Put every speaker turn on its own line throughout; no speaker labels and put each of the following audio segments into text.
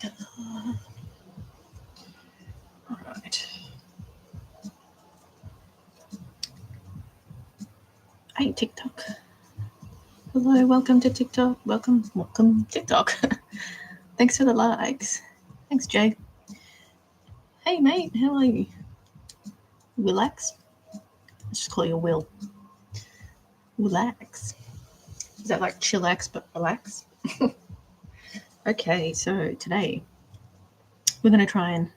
All right. Hey, TikTok. Hello, welcome to TikTok. Welcome, TikTok. Thanks for the likes. Thanks, Jay. Hey, mate, how are you? Willax? Let's just call you Will. Relax. Is that like chillax but relax? Okay, so today we're going to try and...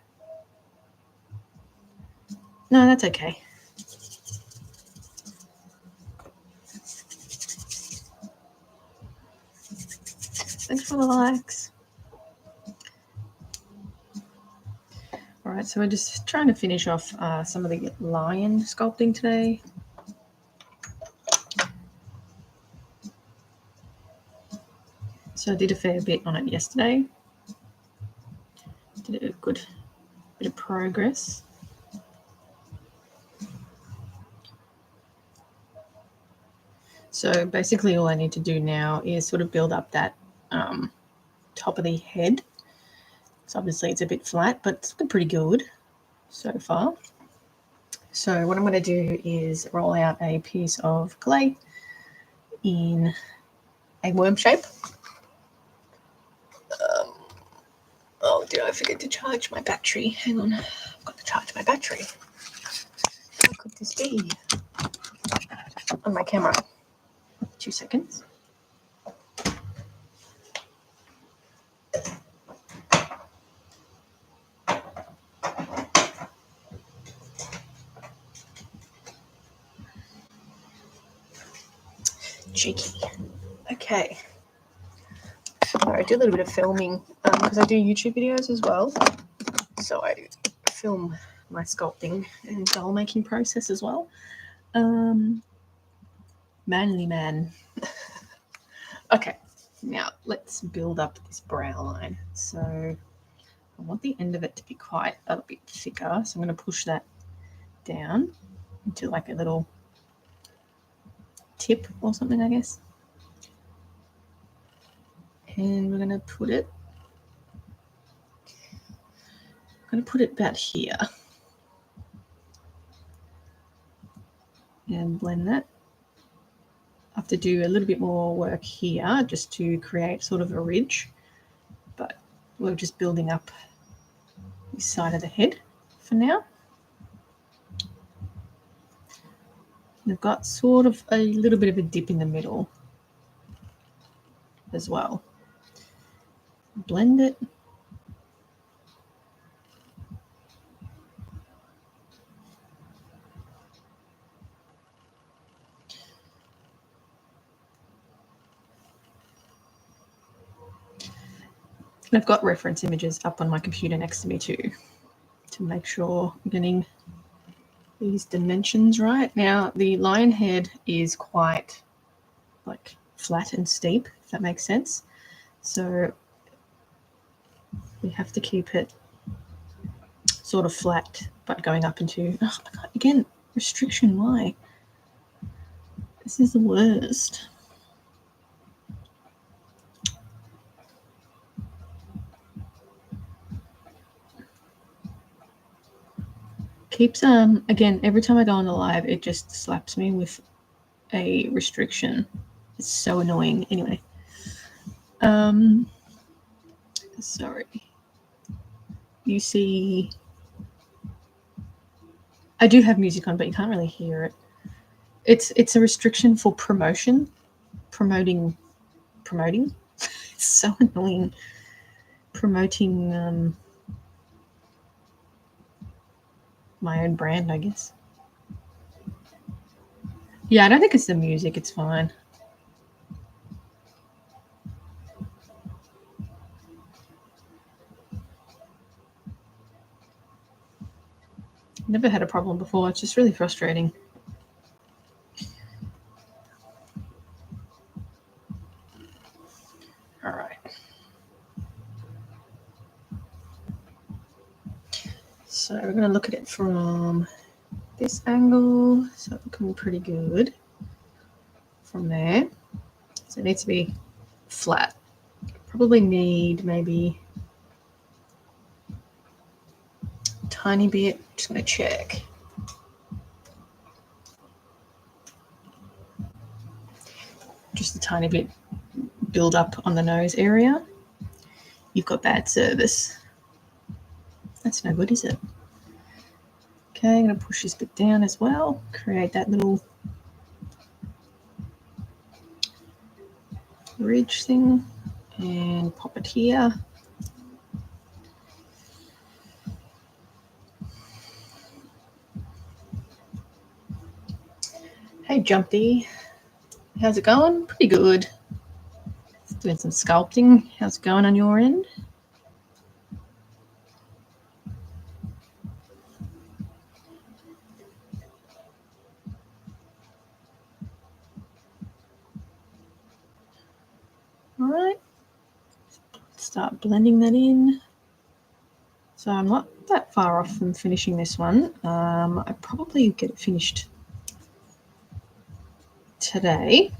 No, that's okay. Thanks for the likes. All right, so we're just trying to finish off some of the lion sculpting today. So I did a fair bit on it yesterday. Did a good bit of progress. So basically all I need to do now is sort of build up that top of the head. So obviously it's a bit flat, but it's looking pretty good so far. So what I'm going to do is roll out a piece of clay in a worm shape. Oh, did I forget to charge my battery? Hang on, I've got to charge my battery. How could this be? On my camera. 2 seconds. Cheeky. Okay. So I do a little bit of filming because I do YouTube videos as well. So I film my sculpting and doll making process as well. Manly man. Okay, now let's build up this brow line. So I want the end of it to be quite a bit thicker. So I'm going to push that down into like a little tip or something, I guess. And we're going to put it about here and blend that. I have to do a little bit more work here just to create sort of a ridge, but we're just building up this side of the head for now. We've got sort of a little bit of a dip in the middle as well. Blend it. And I've got reference images up on my computer next to me too, to make sure I'm getting these dimensions right. Now the lion head is quite like flat and steep, if that makes sense. So we have to keep it sort of flat, but going up into, oh my God, again, restriction, why? This is the worst. Keeps, again, every time I go on the live, it just slaps me with a restriction. It's so annoying. Anyway. Sorry. You see, I do have music on, but you can't really hear it. It's a restriction for promoting. It's so annoying. Promoting my own brand, I guess. Yeah, I don't think it's the music. It's fine. Never had a problem before. It's just really frustrating. All right. So we're going to look at it from this angle. So looking pretty good from there. So it needs to be flat. Probably need maybe tiny bit. Just going to check. Just a tiny bit build up on the nose area. You've got bad service. That's no good, is it? Okay, I'm going to push this bit down as well. Create that little ridge thing and pop it here. Hey Jumpy, how's it going? Pretty good. Just doing some sculpting. How's it going on your end? All right, start blending that in. So I'm not that far off from finishing this one. I probably get it finished today,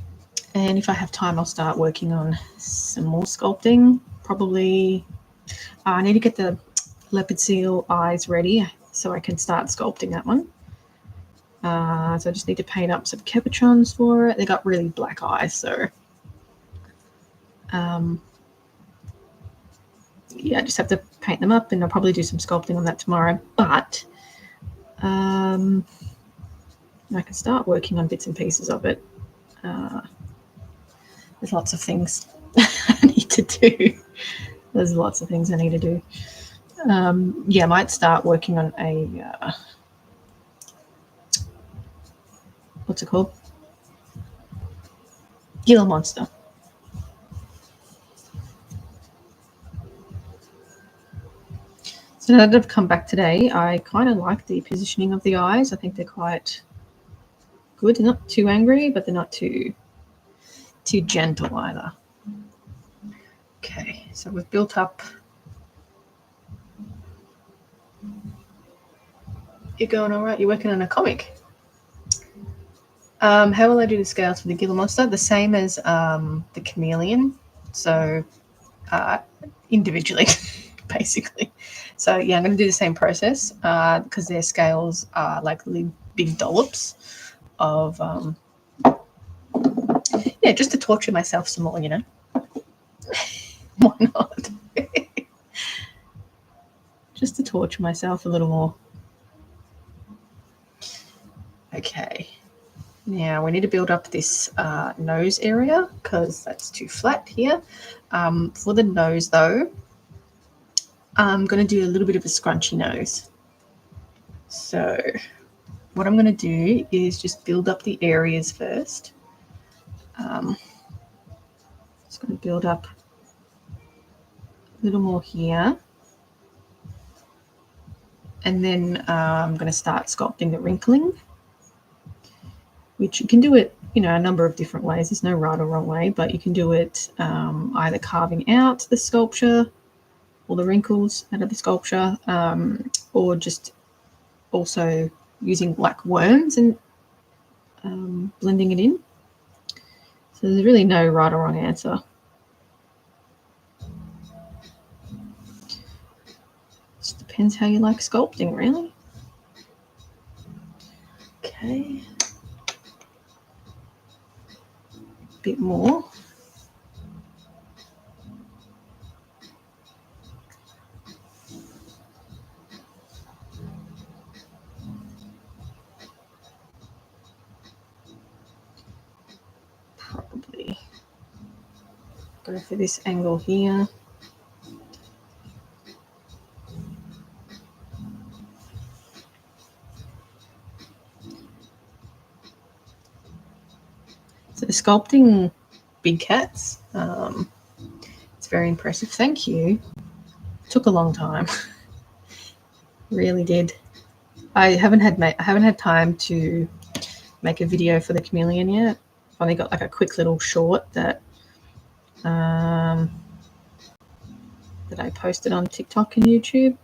and if I have time I'll start working on some more sculpting. Probably I need to get the leopard seal eyes ready so I can start sculpting that one. So I just need to paint up some capuchons for it. They got really black eyes, so yeah, I just have to paint them up, and I'll probably do some sculpting on that tomorrow. But I can start working on bits and pieces of it. There's lots of things I need to do. There's lots of things I need to do. Yeah, I might start working on a what's it called? Gila monster. So now that I've come back today, I kind of like the positioning of the eyes. I think they're quite good. They're not too angry, but they're not too gentle either. Okay, so we've built up. You're going all right? You're working on a comic. How will I do the scales for the Gila monster? The same as the chameleon. So individually, basically. So yeah, I'm going to do the same process because their scales are like really big dollops of yeah, just to torture myself some more, you know. Why not? Just to torture myself a little more. Okay. Now we need to build up this nose area because that's too flat here. For the nose though, I'm going to do a little bit of a scrunchy nose. So what I'm going to do is just build up the areas first. Just going to build up a little more here. And then I'm going to start sculpting the wrinkling, which you can do it, you know, a number of different ways. There's no right or wrong way, but you can do it either carving out the sculpture or the wrinkles out of the sculpture, or just also using black worms and blending it in. So there's really no right or wrong answer. Just depends how you like sculpting, really. Okay. A bit more. Probably go for this angle here. So the sculpting big cats, it's very impressive. Thank you. Took a long time. Really did. I haven't had time to make a video for the chameleon yet. I've only got like a quick little short that I posted on TikTok and YouTube.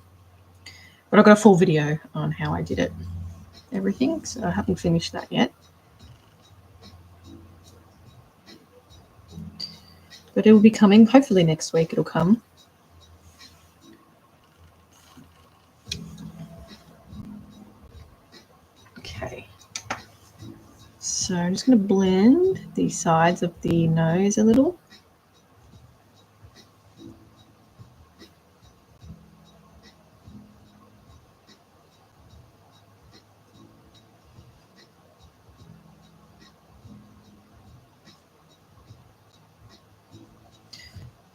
But I've got a full video on how I did it, everything. So I haven't finished that yet. But it will be coming. Hopefully next week it'll come. So I'm just going to blend the sides of the nose a little.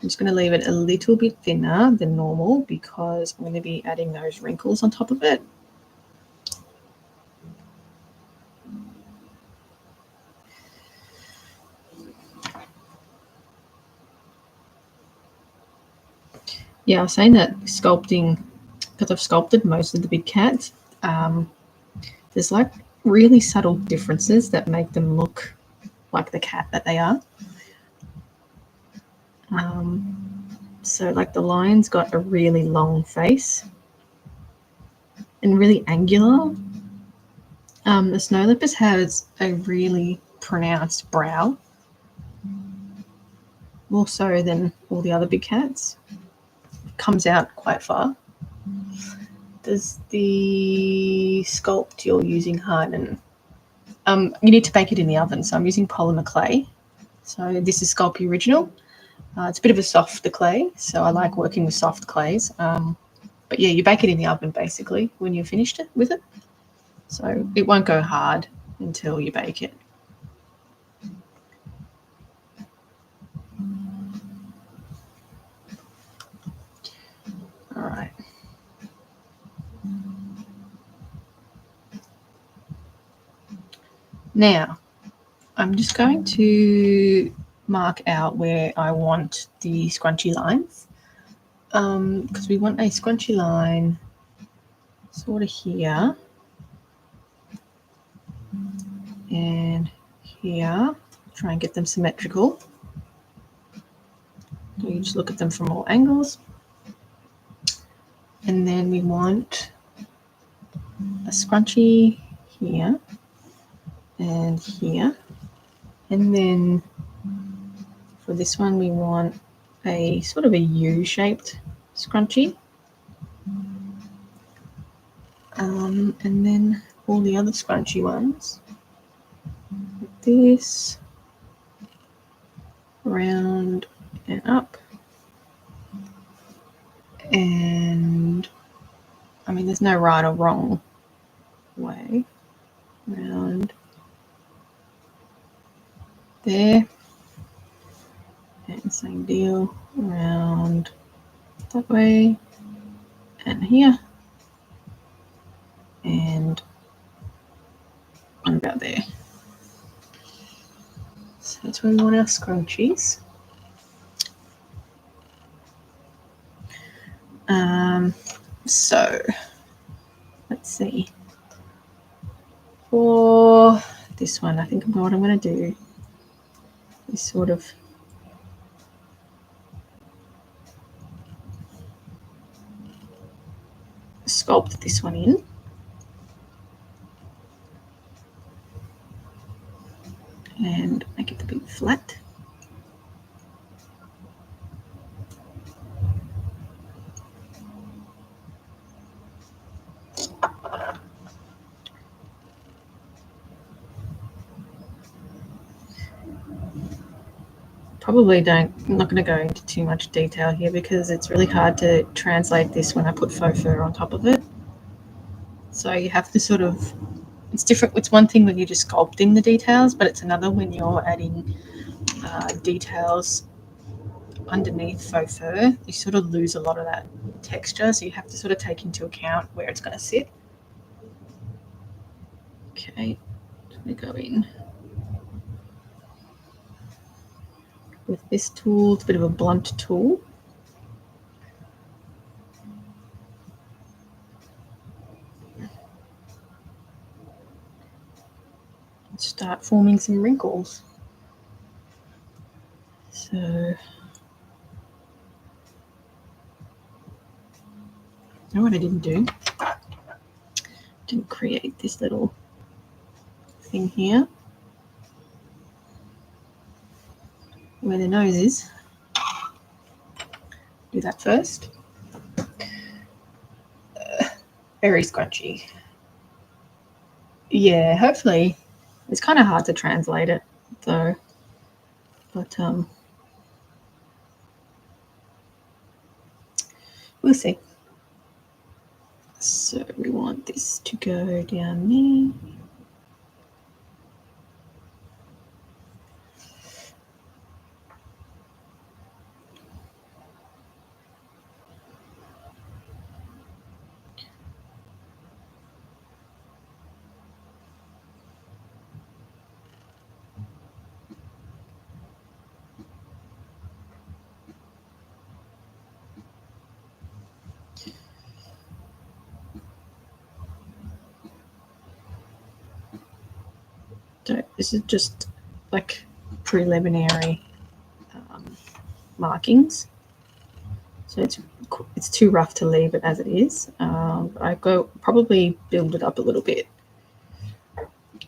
I'm just going to leave it a little bit thinner than normal because I'm going to be adding those wrinkles on top of it. Yeah, I was saying that sculpting, because I've sculpted most of the big cats, there's like really subtle differences that make them look like the cat that they are. So like the lion's got a really long face and really angular. The snow leopard has a really pronounced brow, more so than all the other big cats. It comes out quite far. Does the sculpt you're using harden? You need to bake it in the oven, so I'm using polymer clay. So this is Sculpey Original. It's a bit of a softer clay, so I like working with soft clays. But yeah, you bake it in the oven basically when you're finished with it. So it won't go hard until you bake it. All right. Now, I'm just going to mark out where I want the scrunchy lines, because we want a scrunchy line sort of here and here. Try and get them symmetrical. So you just look at them from all angles. And then we want a scrunchie here and here. And then for this one, we want a sort of a U-shaped scrunchie. And then all the other scrunchy ones, like this, round and up. And I mean, there's no right or wrong way. Round there. And same deal, round that way and here. And about there. So that's where we want our scrunchies. So let's see. For this one, I think what I'm going to do is sort of sculpt this one in. And make it a bit flat. Probably I'm not going to go into too much detail here because it's really hard to translate this when I put faux fur on top of it. So you have to sort of, it's different. It's one thing when you're just sculpting the details, but it's another when you're adding details underneath faux fur. You sort of lose a lot of that texture, so you have to sort of take into account where it's going to sit. Okay, let me go in with this tool. It's a bit of a blunt tool. Start forming some wrinkles. So you know what I didn't do? Didn't create this little thing here where the nose is. Do that first. Very scrunchy. Yeah, hopefully It's kind of hard to translate it though, but we'll see. So we want this to go down there. So this is just like preliminary markings. So it's too rough to leave it as it is. I probably build it up a little bit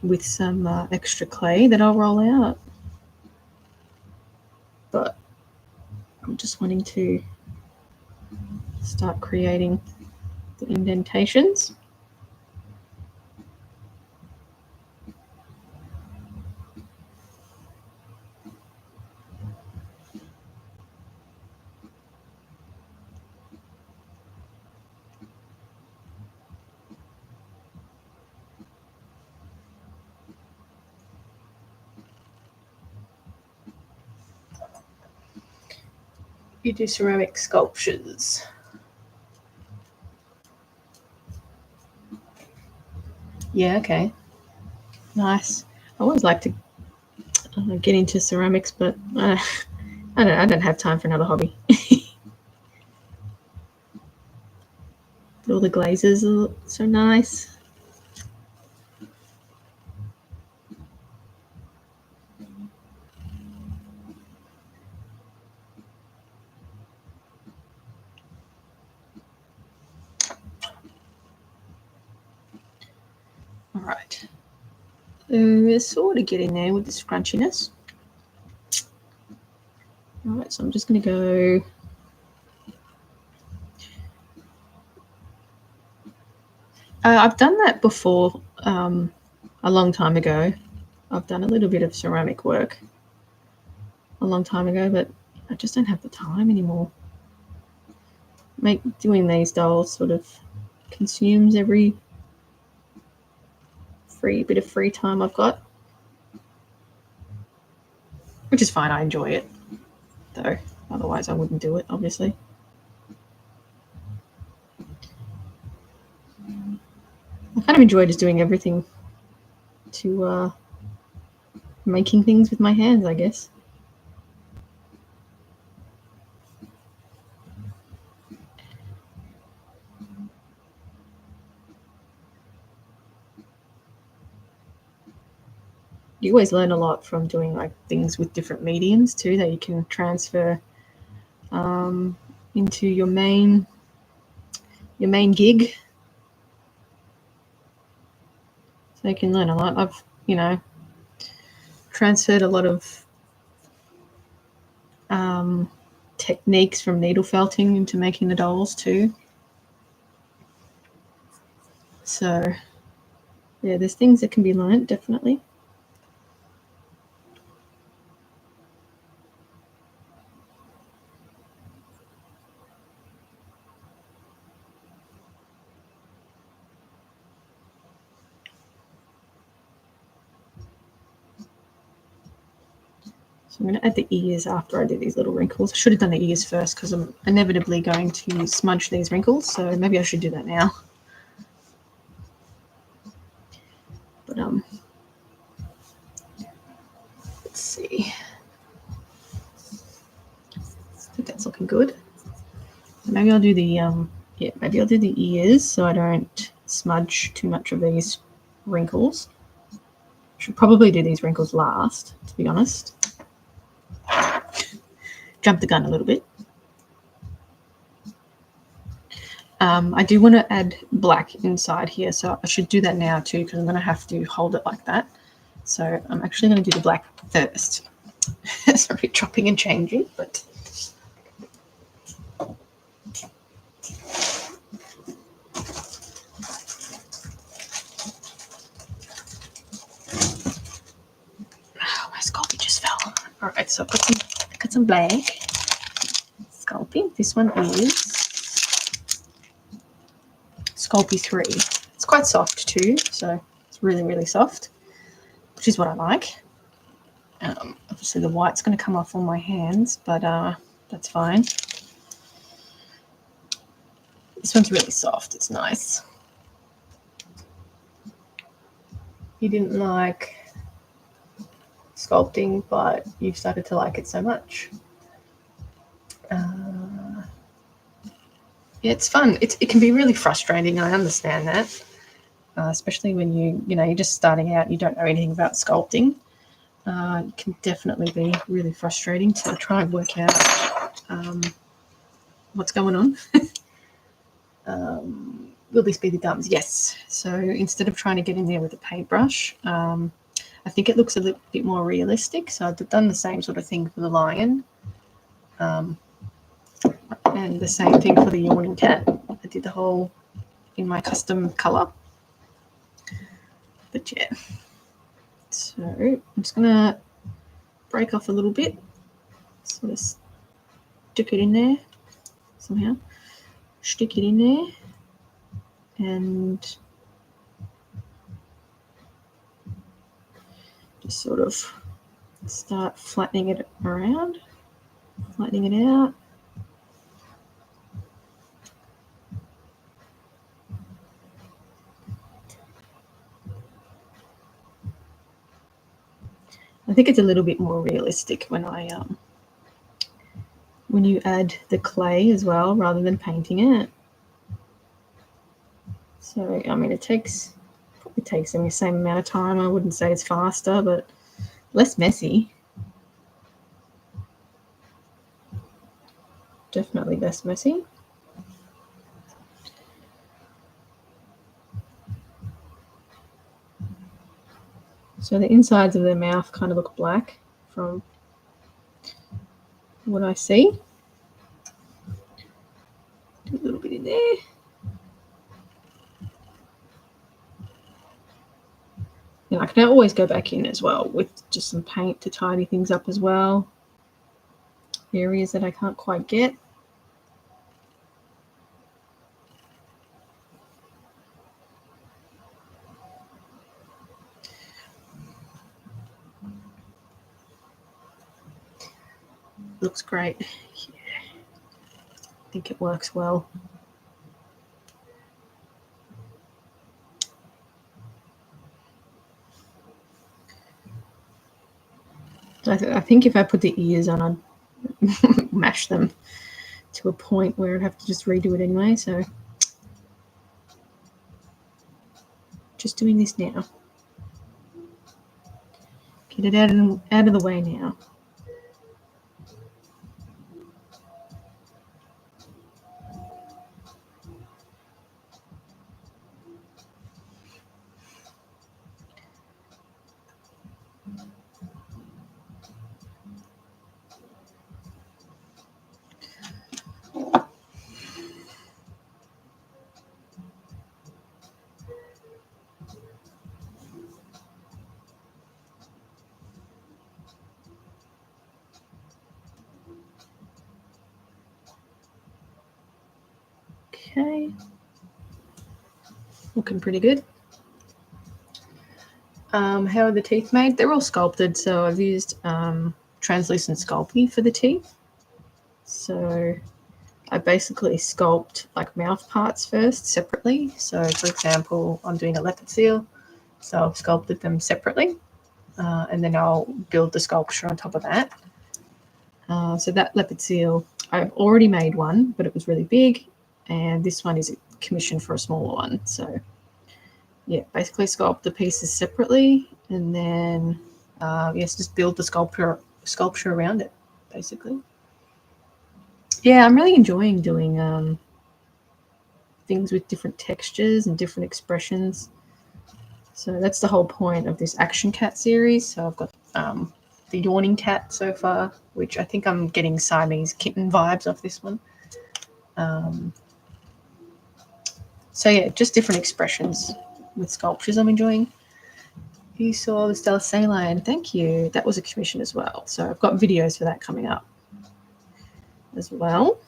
with some extra clay that I'll roll out. But I'm just wanting to start creating the indentations. You do ceramic sculptures. Yeah, okay. Nice. I always like to get into ceramics, but I don't have time for another hobby. All the glazes are so nice. All right. We're sort of getting there with the scrunchiness. All right, so I'm just going to go. I've done that before a long time ago. I've done a little bit of ceramic work a long time ago, but I just don't have the time anymore. Doing these dolls sort of consumes every bit of free time I've got, which is fine. I enjoy it, though. Otherwise, I wouldn't do it, obviously. I kind of enjoy just doing everything to making things with my hands, I guess. You always learn a lot from doing like things with different mediums too, that you can transfer into your main gig. So you can learn a lot. I've transferred a lot of techniques from needle felting into making the dolls too. So yeah, there's things that can be learned, definitely. So I'm going to add the ears after I do these little wrinkles. I should have done the ears first because I'm inevitably going to smudge these wrinkles, so maybe I should do that now. But let's see. I think that's looking good. Maybe I'll do the maybe I'll do the ears so I don't smudge too much of these wrinkles. Should probably do these wrinkles last, to be honest. Jump the gun a little bit. I do want to add black inside here, so I should do that now too because I'm going to have to hold it like that. So I'm actually going to do the black first. Sorry, chopping and changing, but so I've got some black Sculpey. This one is Sculpey 3. It's quite soft too, so it's really, really soft, which is what I like. Obviously the white's going to come off on my hands, but that's fine. This one's really soft. It's nice. You didn't like sculpting, but you've started to like it so much. Yeah, it's fun. It can be really frustrating. I understand that, especially when you're just starting out. You don't know anything about sculpting. It can definitely be really frustrating to try and work out what's going on. Will this be the gums? Yes. So instead of trying to get in there with a paintbrush, I think it looks a little bit more realistic. So I've done the same sort of thing for the lion. And the same thing for the yawning cat. I did the whole in my custom colour. But yeah. So I'm just going to break off a little bit. Sort of stick it in there somehow. Stick it in there. And just sort of start flattening it around. Flattening it out. I think it's a little bit more realistic when when you add the clay as well rather than painting it. So I mean, it probably takes them the same amount of time. I wouldn't say it's faster, but less messy. Definitely less messy. So the insides of their mouth kind of look black from what I see. Do a little bit in there. And I can always go back in as well with just some paint to tidy things up as well. Areas that I can't quite get. Looks great. Yeah. I think it works well. I think if I put the ears on, I'd mash them to a point where I'd have to just redo it anyway. So just doing this now. Get it out of the way now. Okay, looking pretty good. How are the teeth made? They're all sculpted, so I've used translucent Sculpey for the teeth. So I basically sculpt like mouth parts first separately. So for example, I'm doing a leopard seal, so I've sculpted them separately, and then I'll build the sculpture on top of that. So that leopard seal, I've already made one, but it was really big, and this one is commissioned for a smaller one. So yeah, basically sculpt the pieces separately, and then yes, just build the sculpture around it, basically. Yeah, I'm really enjoying doing things with different textures and different expressions. So that's the whole point of this Action Cat series. So I've got the yawning cat so far, which I think I'm getting Siamese kitten vibes off this one. So yeah, just different expressions with sculptures I'm enjoying. You saw the Stella Saline. Thank you. That was a commission as well. So I've got videos for that coming up as well.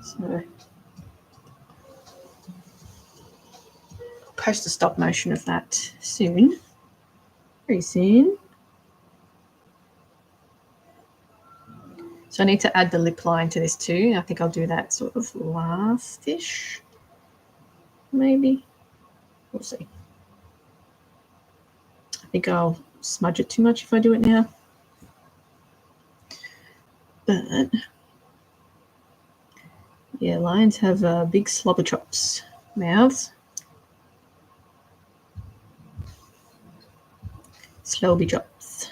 So I'll post a stop motion of that soon. Very soon. So I need to add the lip line to this too. I think I'll do that sort of last-ish. Maybe. We'll see. I think I'll smudge it too much if I do it now. But yeah, lions have big slobber chops mouths. Slobby chops.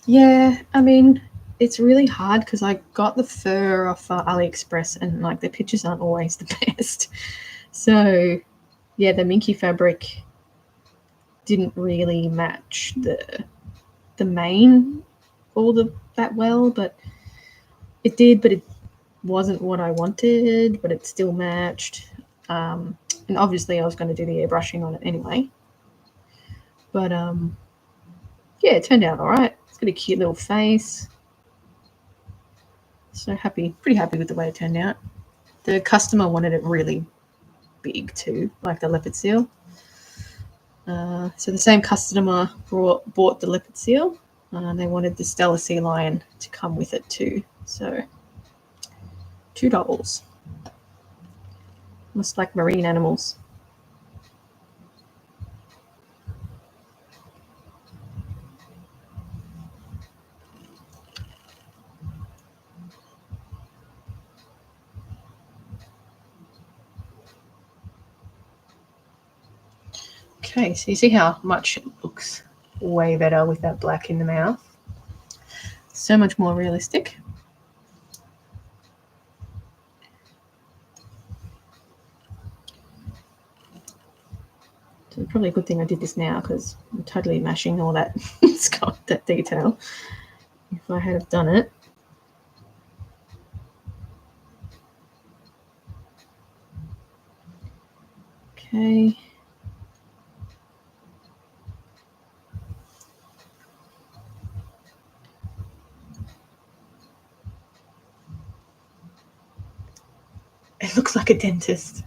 Yeah, I mean, it's really hard because I got the fur off AliExpress and like the pictures aren't always the best. So yeah, the minky fabric didn't really match the mane all that well, but it did, but it wasn't what I wanted, but it still matched. And obviously I was going to do the airbrushing on it anyway. But yeah, it turned out all right. It's got a cute little face. So happy, pretty happy with the way it turned out. The customer wanted it really big too, like the leopard seal. So the same customer bought the leopard seal. They wanted the Stella sea lion to come with it too. So $2. Almost like marine animals. Okay, so you see how much it looks way better with that black in the mouth. So much more realistic. So probably a good thing I did this now because I'm totally mashing all that that detail. If I had have done it. Okay. It looks like a dentist.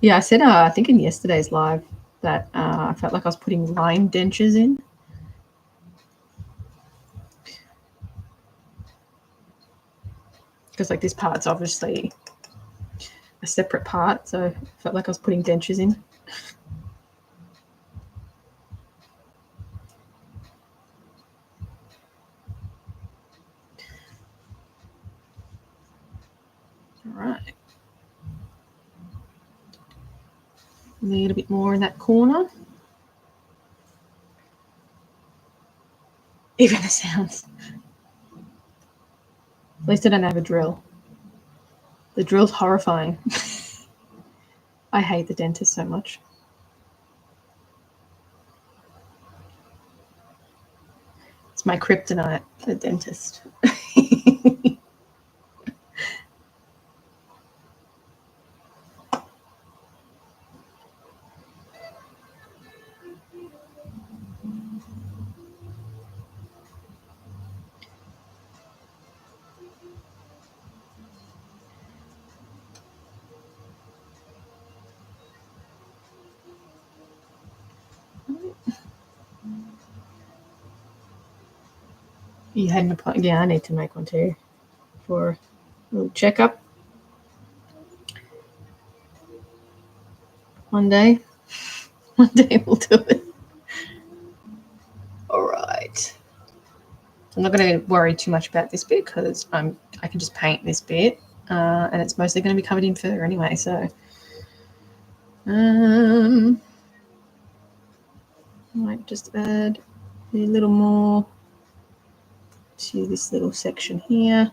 Yeah, I said, I think in yesterday's live that I felt like I was putting line dentures in. Because like this part's obviously a separate part, so I felt like I was putting dentures in. All right. Need a bit more in that corner. Even the sounds. At least I don't have a drill. The drill's horrifying. I hate the dentist so much. It's my kryptonite, the dentist. You had an appointment? Yeah, I need to make one too for a little checkup. One day we'll do it. All right. I'm not going to worry too much about this bit because I can just paint this bit, and it's mostly going to be covered in fur anyway. So, I might just add a little more to this little section here.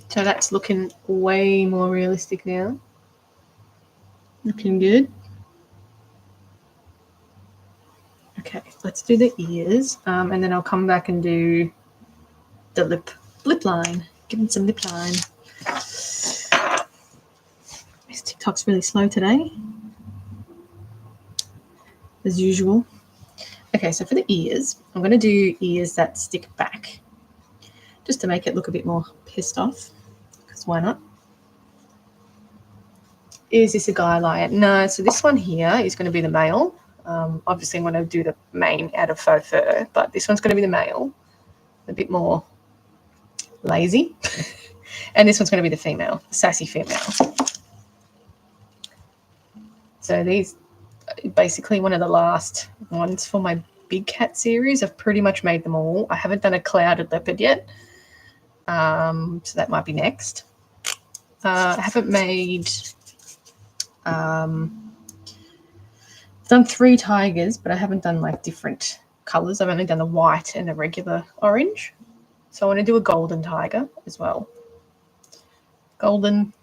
So that's looking way more realistic now. Looking good. Okay, let's do the ears, and then I'll come back and do the lip line. Give them some lip line. This TikTok's really slow today, as usual. Okay, so for the ears, I'm going to do ears that stick back, just to make it look a bit more pissed off, because why not? Is this a guy lion? No, so this one here is going to be the male. Obviously, I'm going to do the mane out of faux fur, but this one's going to be the male, a bit more lazy. And this one's going to be the female, the sassy female. So these are basically one of the last ones for my big cat series. I've pretty much made them all. I haven't done a clouded leopard yet, so that might be next. I haven't made... I've done 3 tigers, but I haven't done like different colours. I've only done the white and a regular orange. So I want to do a golden tiger as well. Golden.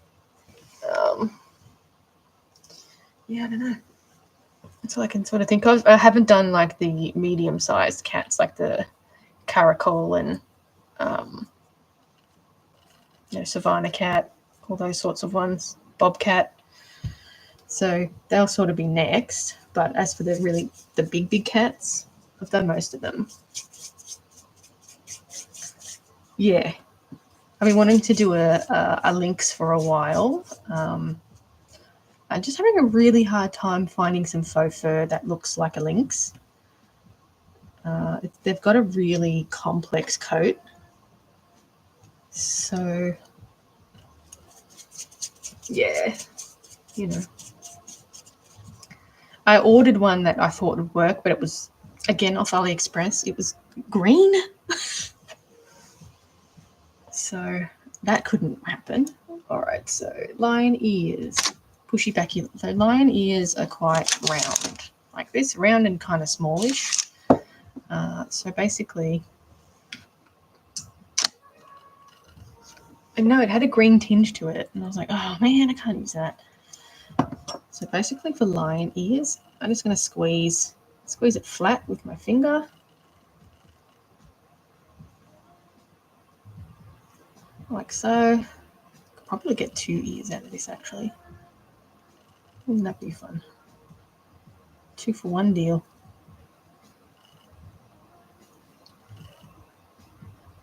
Yeah, I don't know. That's all I can sort of think of. I haven't done like the medium-sized cats, like the caracal and Savannah cat, all those sorts of ones, bobcat. So they'll sort of be next. But as for the big cats, I've done most of them. Yeah, I've been wanting to do a lynx for a while. I'm just having a really hard time finding some faux fur that looks like a lynx. They've got a really complex coat. So, yeah, I ordered one that I thought would work, but it was, again, off AliExpress. It was green. So that couldn't happen. All right, so lion ears. Pushy back here. So lion ears are quite round, like this, round and kind of smallish. So basically, no, it had a green tinge to it, and I was like, oh man, I can't use that. So basically for lion ears, I'm just going to squeeze it flat with my finger. Like so. Could probably get 2 ears out of this actually. Wouldn't that be fun? 2 for 1 deal.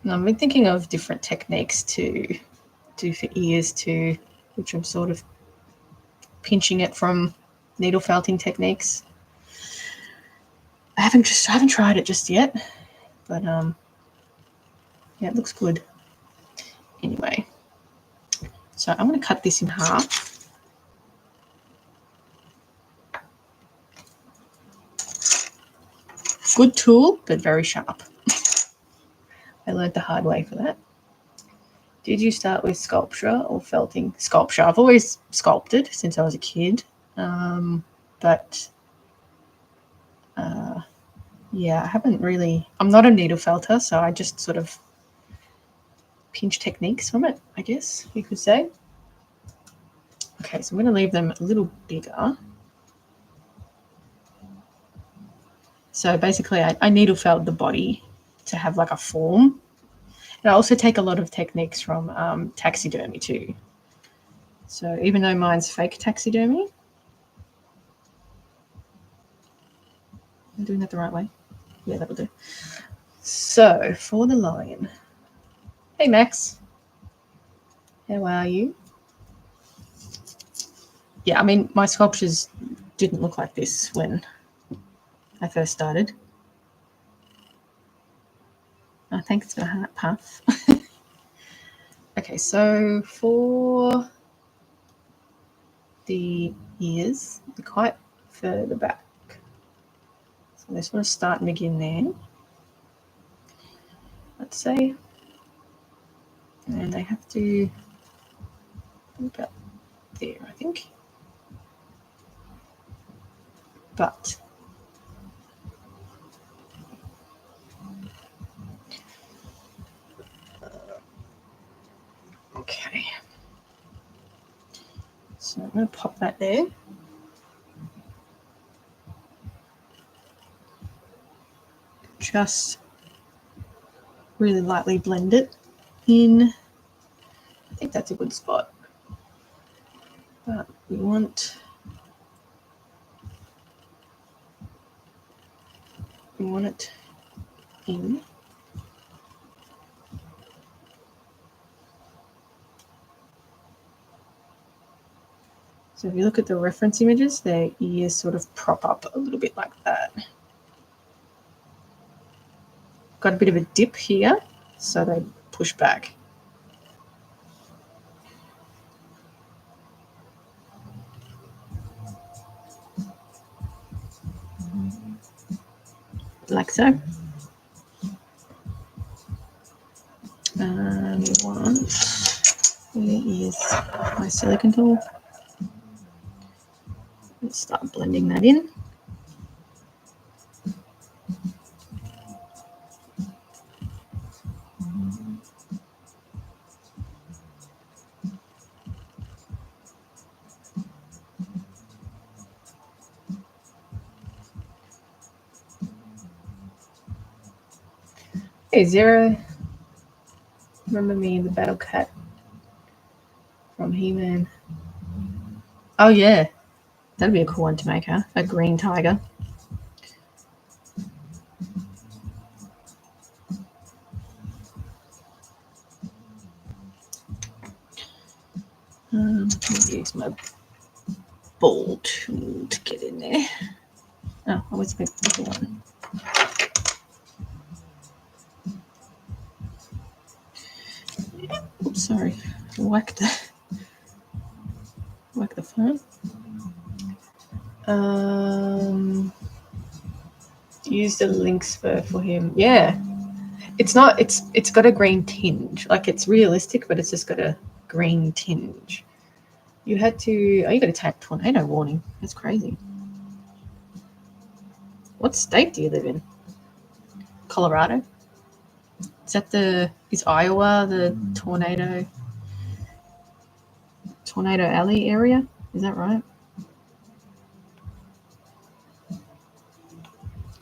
And I've been thinking of different techniques to do for ears too, which I'm sort of pinching it from needle felting techniques. I haven't tried it just yet, but yeah, it looks good. Anyway, so I'm going to cut this in half. Good tool, but very sharp. I learned the hard way for that. Did you start with sculpture or felting? Sculpture. I've always sculpted since I was a kid, but yeah, I haven't really. I'm not a needle felter, so I just sort of pinch techniques from it, I guess you could say. Okay, so I'm going to leave them a little bigger. So basically, I needle felt the body to have like a form. And I also take a lot of techniques from taxidermy too. So even though mine's fake taxidermy, I'm doing that the right way. Yeah, that'll do. So for the lion. Hey, Max. How are you? Yeah, I mean, my sculptures didn't look like this when I first started. Oh, thanks for that, Puff. Okay, so for the ears, they're quite further back. So they sort of start and begin there, let's say. And they have to about there, I think. But Okay. So I'm going to pop that there. Just really lightly blend it in. I think that's a good spot. But we want it in. So if you look at the reference images, their ears sort of prop up a little bit like that. Got a bit of a dip here, so they push back. Like so. We want, where is my silicone tool? Let's start blending that in. Hey, Zero. Remember me, the Battle Cat from He-Man. Oh, yeah. That'd be a cool one to make, huh? A green tiger. Use my ball tool to get in there. Oh, I was the bigger one. Oops, sorry. Whack the phone. Use the links for him. Yeah. It's not, it's got a green tinge. Like, it's realistic, but it's just got a green tinge. You had to, oh, you got a tornado warning. That's crazy. What state do you live in? Colorado? Is Iowa the tornado alley area? Is that right?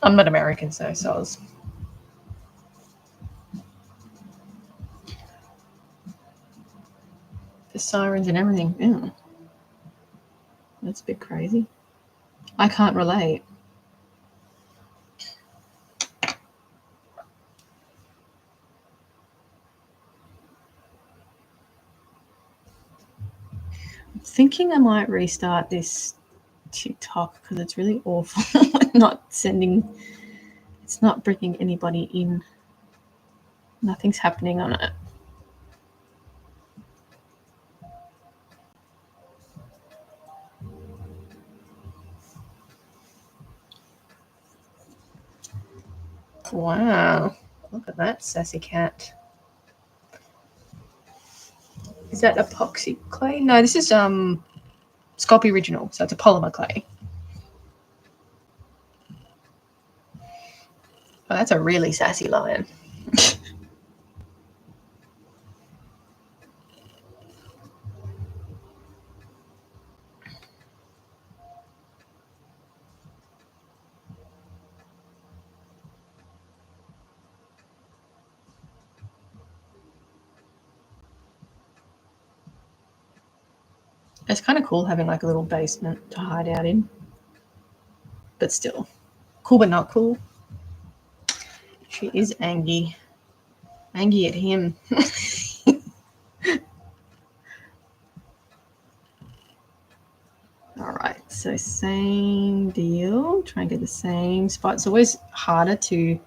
I'm not American, so I was. The sirens and everything. Ew. That's a bit crazy. I can't relate. I'm thinking I might restart this TikTok because it's really awful. It's not bringing anybody in. Nothing's happening on it. Wow. Look at that sassy cat. Is that epoxy clay? No, this is Sculpey Original, so it's a polymer clay. Oh, that's a really sassy lion. It's kind of cool having like a little basement to hide out in. But still. Cool but not cool. She is angry. Angry at him. Alright, so same deal. Try and get the same spot. It's always harder to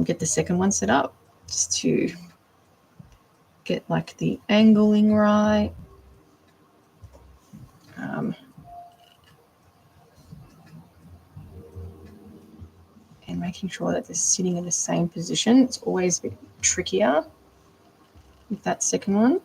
get the second one set up. Just to get like the angling right. And making sure that they're sitting in the same position. It's always a bit trickier with that second one.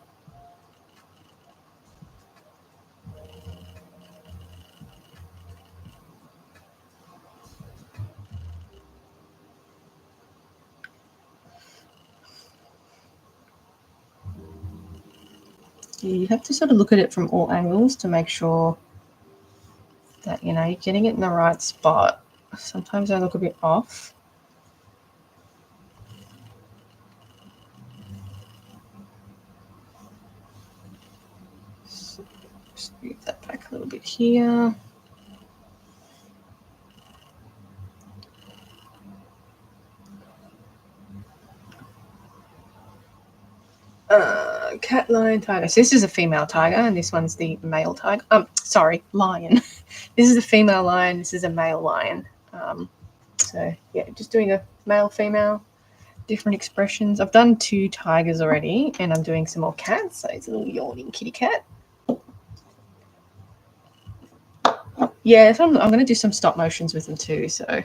You have to sort of look at it from all angles to make sure that, you know, you're getting it in the right spot. Sometimes I look a bit off. So just move that back a little bit here. Cat, lion, tiger. So this is a female tiger, and this one's the male tiger. Sorry, lion. This is a female lion. This is a male lion. So yeah, just doing a male, female, different expressions. I've done 2 tigers already, and I'm doing some more cats. So it's a little yawning kitty cat. Yeah, so I'm going to do some stop motions with them too. So.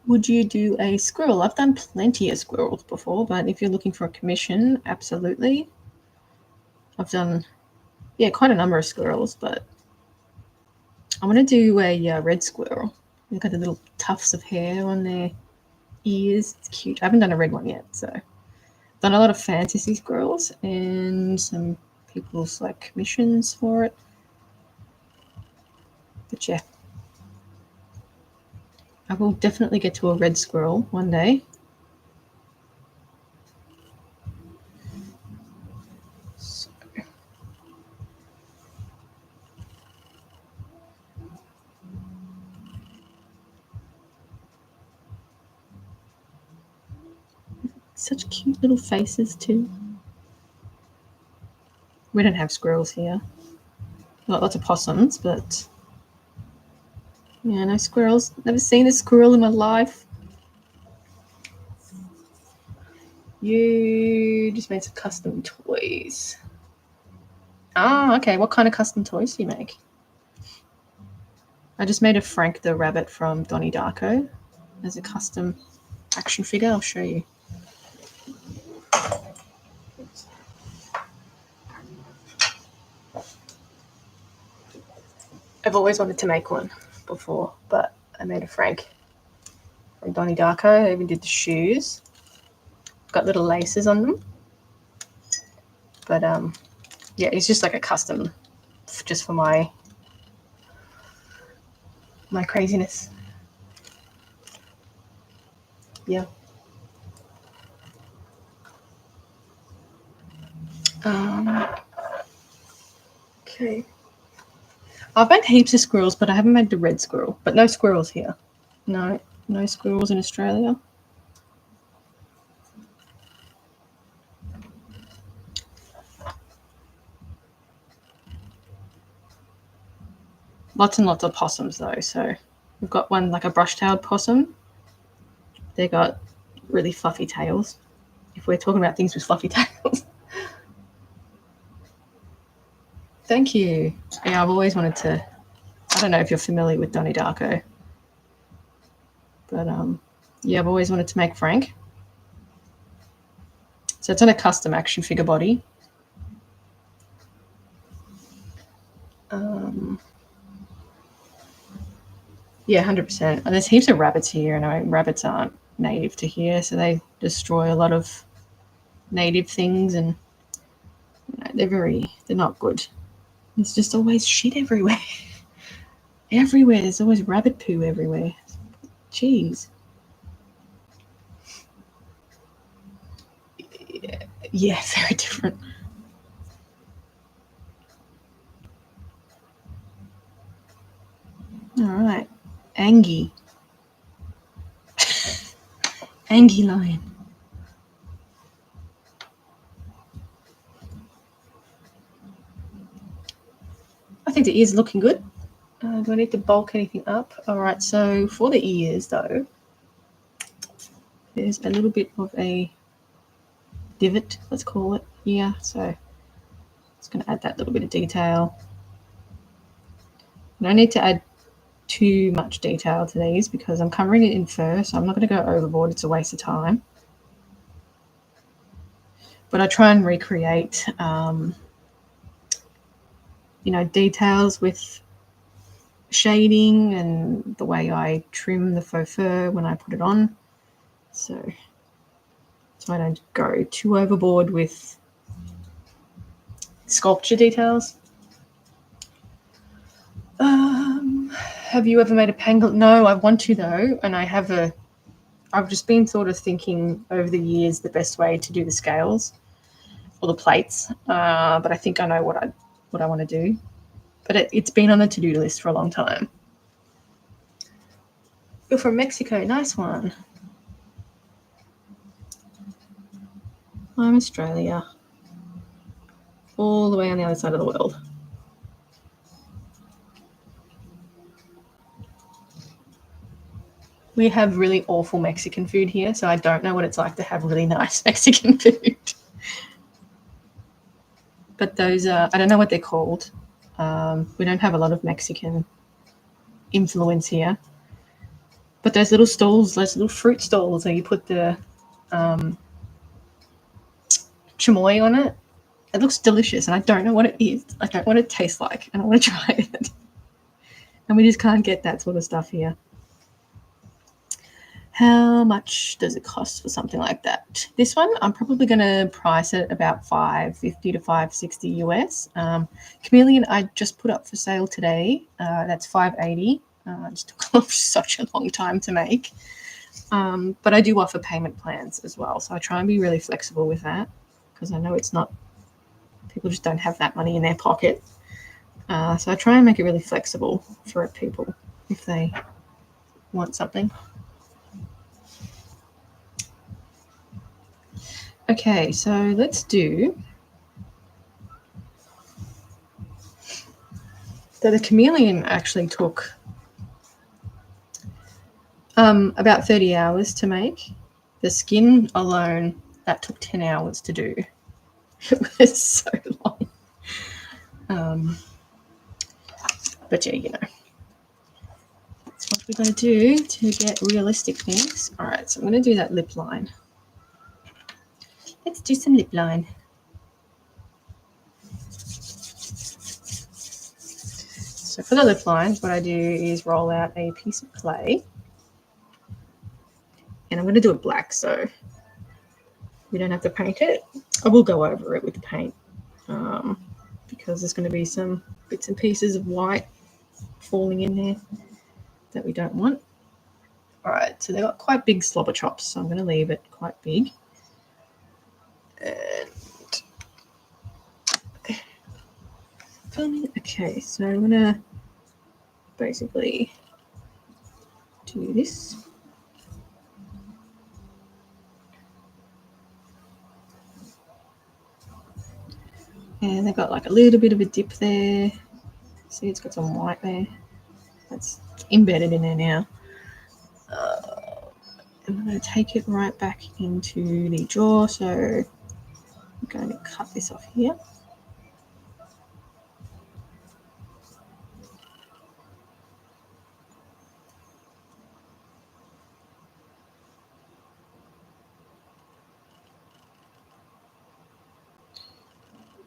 Would you do a squirrel? I've done plenty of squirrels before, but if you're looking for a commission, absolutely. I've done, yeah, quite a number of squirrels, but I'm going to do a red squirrel. They've got the little tufts of hair on their ears. It's cute. I haven't done a red one yet, so I've done a lot of fantasy squirrels and some people's like commissions for it. But yeah. I will definitely get to a red squirrel one day. So. Such cute little faces too. We don't have squirrels here. We've got lots of possums, but yeah, no squirrels. Never seen a squirrel in my life. You just made some custom toys. Ah, okay. What kind of custom toys do you make? I just made a Frank the Rabbit from Donnie Darko as a custom action figure. I'll show you. I've always wanted to make one before, but I made a Frank from Donnie Darko. I even did the shoes. Got little laces on them. But yeah, it's just like a custom just for my craziness. Yeah. Okay. I've made heaps of squirrels, but I haven't made the red squirrel. But no squirrels here. No squirrels in Australia. Lots and lots of possums though. So we've got one like a brush-tailed possum. They got really fluffy tails. If we're talking about things with fluffy tails. Thank you. Yeah, I've always wanted to. I don't know if you're familiar with Donnie Darko, but yeah, I've always wanted to make Frank. So it's on a custom action figure body. Yeah, 100%. And there's heaps of rabbits here, and rabbits aren't native to here, so they destroy a lot of native things, and you know, they're not good. There's just always shit everywhere. Everywhere. There's always rabbit poo everywhere. Jeez. Yeah, very different. All right. Angie. Angie lion. I think the ears are looking good. Do I need to bulk anything up? All right, so for the ears, though, there's a little bit of a divot, let's call it, here. So it's going to add that little bit of detail. No need to add too much detail to these because I'm covering it in fur, so I'm not going to go overboard. It's a waste of time. But I try and recreate, details with shading and the way I trim the faux fur when I put it on. So I don't go too overboard with sculpture details. Have you ever made a pangolin? No, I want to though, and I've just been sort of thinking over the years the best way to do the scales or the plates, but I think I know what I want to do. But it's been on the to-do list for a long time. You're from Mexico, nice one. I'm Australia, all the way on the other side of the world. We have really awful Mexican food here, so I don't know what it's like to have really nice Mexican food. But those are, I don't know what they're called. We don't have a lot of Mexican influence here. But those little stalls, those little fruit stalls where you put the chamoy on it, it looks delicious, and I don't know what it is. I don't know what it tastes like, and I want to try it. And we just can't get that sort of stuff here. How much does it cost for something like that? This one, I'm probably going to price it about $550 to $560 US. Chameleon, I just put up for sale today. That's $580. It just took such a long time to make. But I do offer payment plans as well, so I try and be really flexible with that because I know it's not, people just don't have that money in their pocket. So I try and make it really flexible for people if they want something. Okay, so let's do. So the chameleon actually took about 30 hours to make. The skin alone, that took 10 hours to do. It was so long. But yeah, you know, that's what we're going to do to get realistic things. All right, so I'm going to do that lip line. Let's do some lip line. So for the lip lines, what I do is roll out a piece of clay. And I'm going to do it black, so we don't have to paint it. I will go over it with the paint because there's going to be some bits and pieces of white falling in there that we don't want. All right, so they've got quite big slobber chops, so I'm going to leave it quite big. And filming. Okay, so I'm going to basically do this. And they've got like a little bit of a dip there. See, it's got some white there. That's embedded in there now. And I'm going to take it right back into the jaw. So I'm going to cut this off here.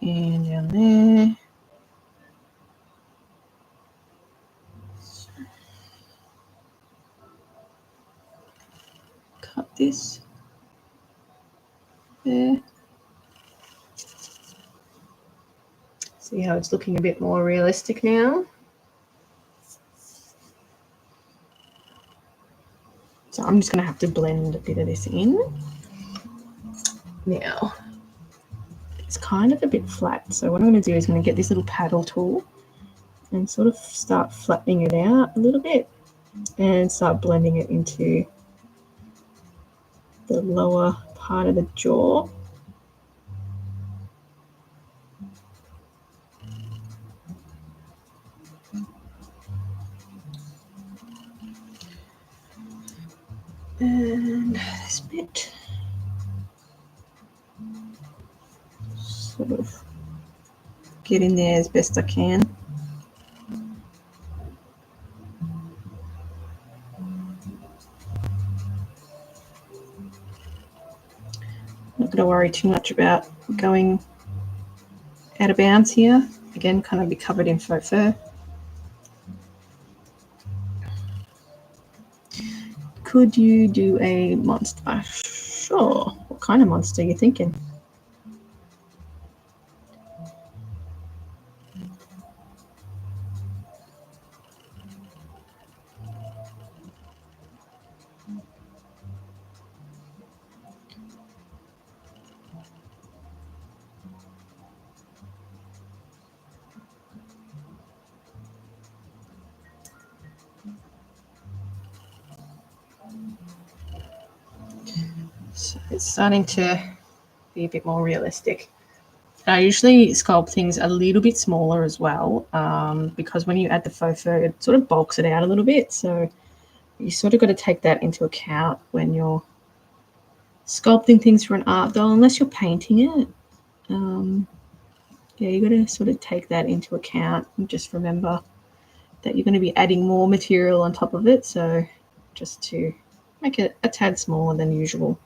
And down there. Cut this there. See how it's looking a bit more realistic now. So I'm just going to have to blend a bit of this in. Now, it's kind of a bit flat. So what I'm going to do is I'm going to get this little paddle tool and sort of start flattening it out a little bit and start blending it into the lower part of the jaw. And this bit, sort of get in there as best I can. Not going to worry too much about going out of bounds here. Again, kind of be covered in faux fur. Could you do a monster? Sure. What kind of monster are you thinking? So it's starting to be a bit more realistic. I usually sculpt things a little bit smaller as well, because when you add the faux fur, it sort of bulks it out a little bit. So you sort of got to take that into account when you're sculpting things for an art doll, unless you're painting it. Yeah, you got to sort of take that into account and just remember that you're going to be adding more material on top of it. So just to make it a tad smaller than usual.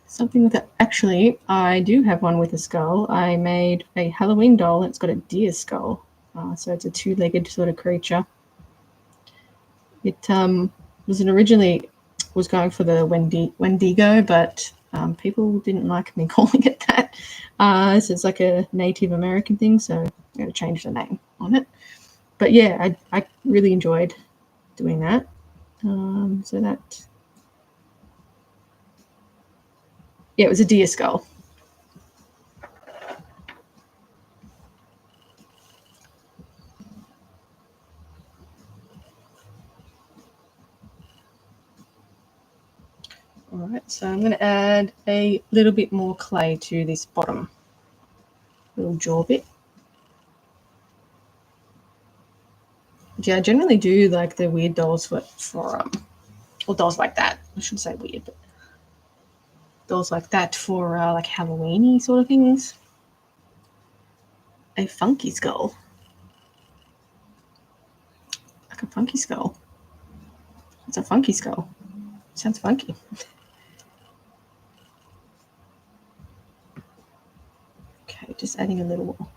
Something with it. Actually, I do have one with a skull. I made a Halloween doll. It's got a deer skull. So it's a two-legged sort of creature. It was originally was going for the Wendigo, but people didn't like me calling it that. So it's like a Native American thing, so I'm going to change the name on it. But yeah, I really enjoyed doing that. So that, yeah, it was a deer skull. All right, so I'm going to add a little bit more clay to this bottom little jaw bit. Yeah, I generally do like the weird dolls for or dolls like that. I shouldn't say weird, but dolls like that for like Halloweeny sort of things. A funky skull, like a funky skull. It's a funky skull. Sounds funky. Okay, just adding a little more.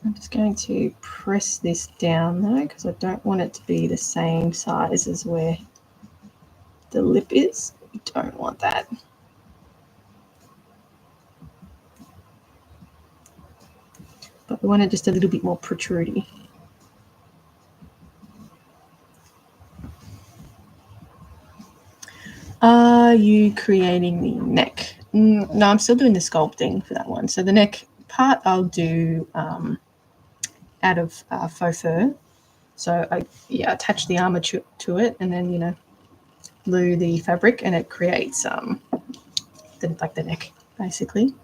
I'm just going to press this down though, because I don't want it to be the same size as where the lip is. We don't want that. But we want it just a little bit more protrudy. Are you creating the neck? No, I'm still doing the sculpting for that one. So the neck part I'll do out of faux fur. So I attach the armor to it, and then glue the fabric, and it creates the neck basically.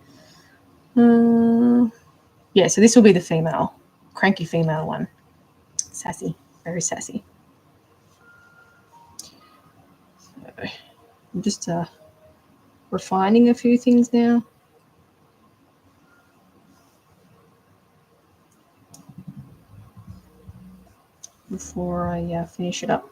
Yeah, so this will be the female, cranky female one. Sassy, very sassy. So I'm just refining a few things now. Before I finish it up.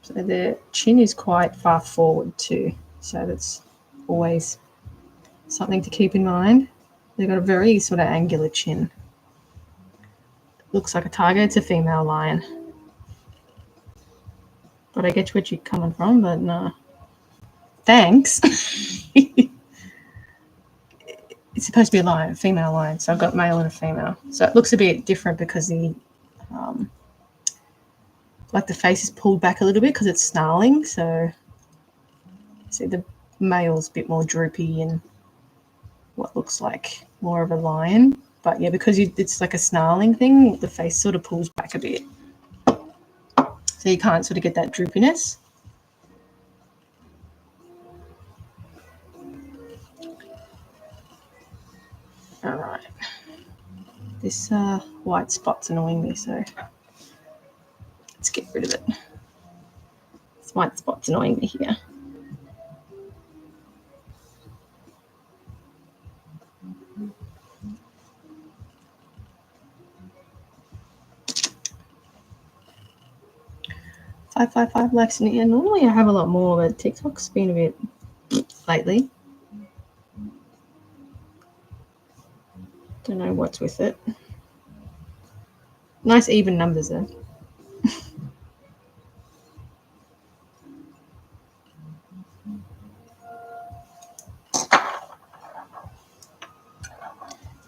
So the chin is quite far forward too, so that's always something to keep in mind. They've got a very sort of angular chin. Looks like a tiger. It's a female lion. But I get where you're coming from, but no. Thanks. It's supposed to be a lion, a female lion. So I've got male and a female. So it looks a bit different because the the face is pulled back a little bit because it's snarling. So see, the male's a bit more droopy and what looks like more of a lion. But yeah, because it's like a snarling thing, the face sort of pulls back a bit. So you can't sort of get that droopiness. All right. This white spot's annoying me, so let's get rid of it. This white spot's annoying me here. $555 likes, and yeah, normally I have a lot more, but TikTok's been a bit lately. Don't know what's with it. Nice even numbers though.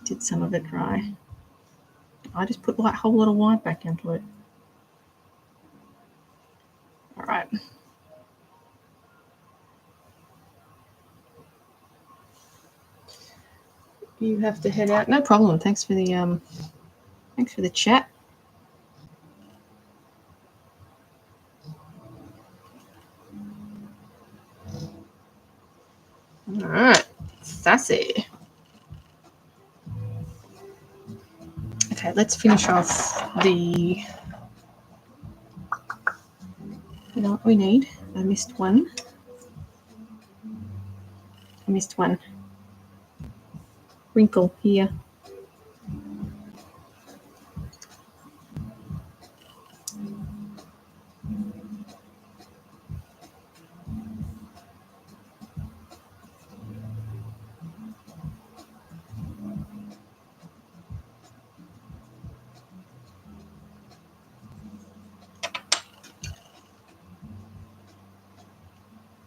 Did some of it dry. I just put a whole lot of white back into it. All right. You have to head out. No problem. Thanks for the chat. All right, sassy. Okay, let's finish off the. You know what we need? I missed one. Wrinkle here.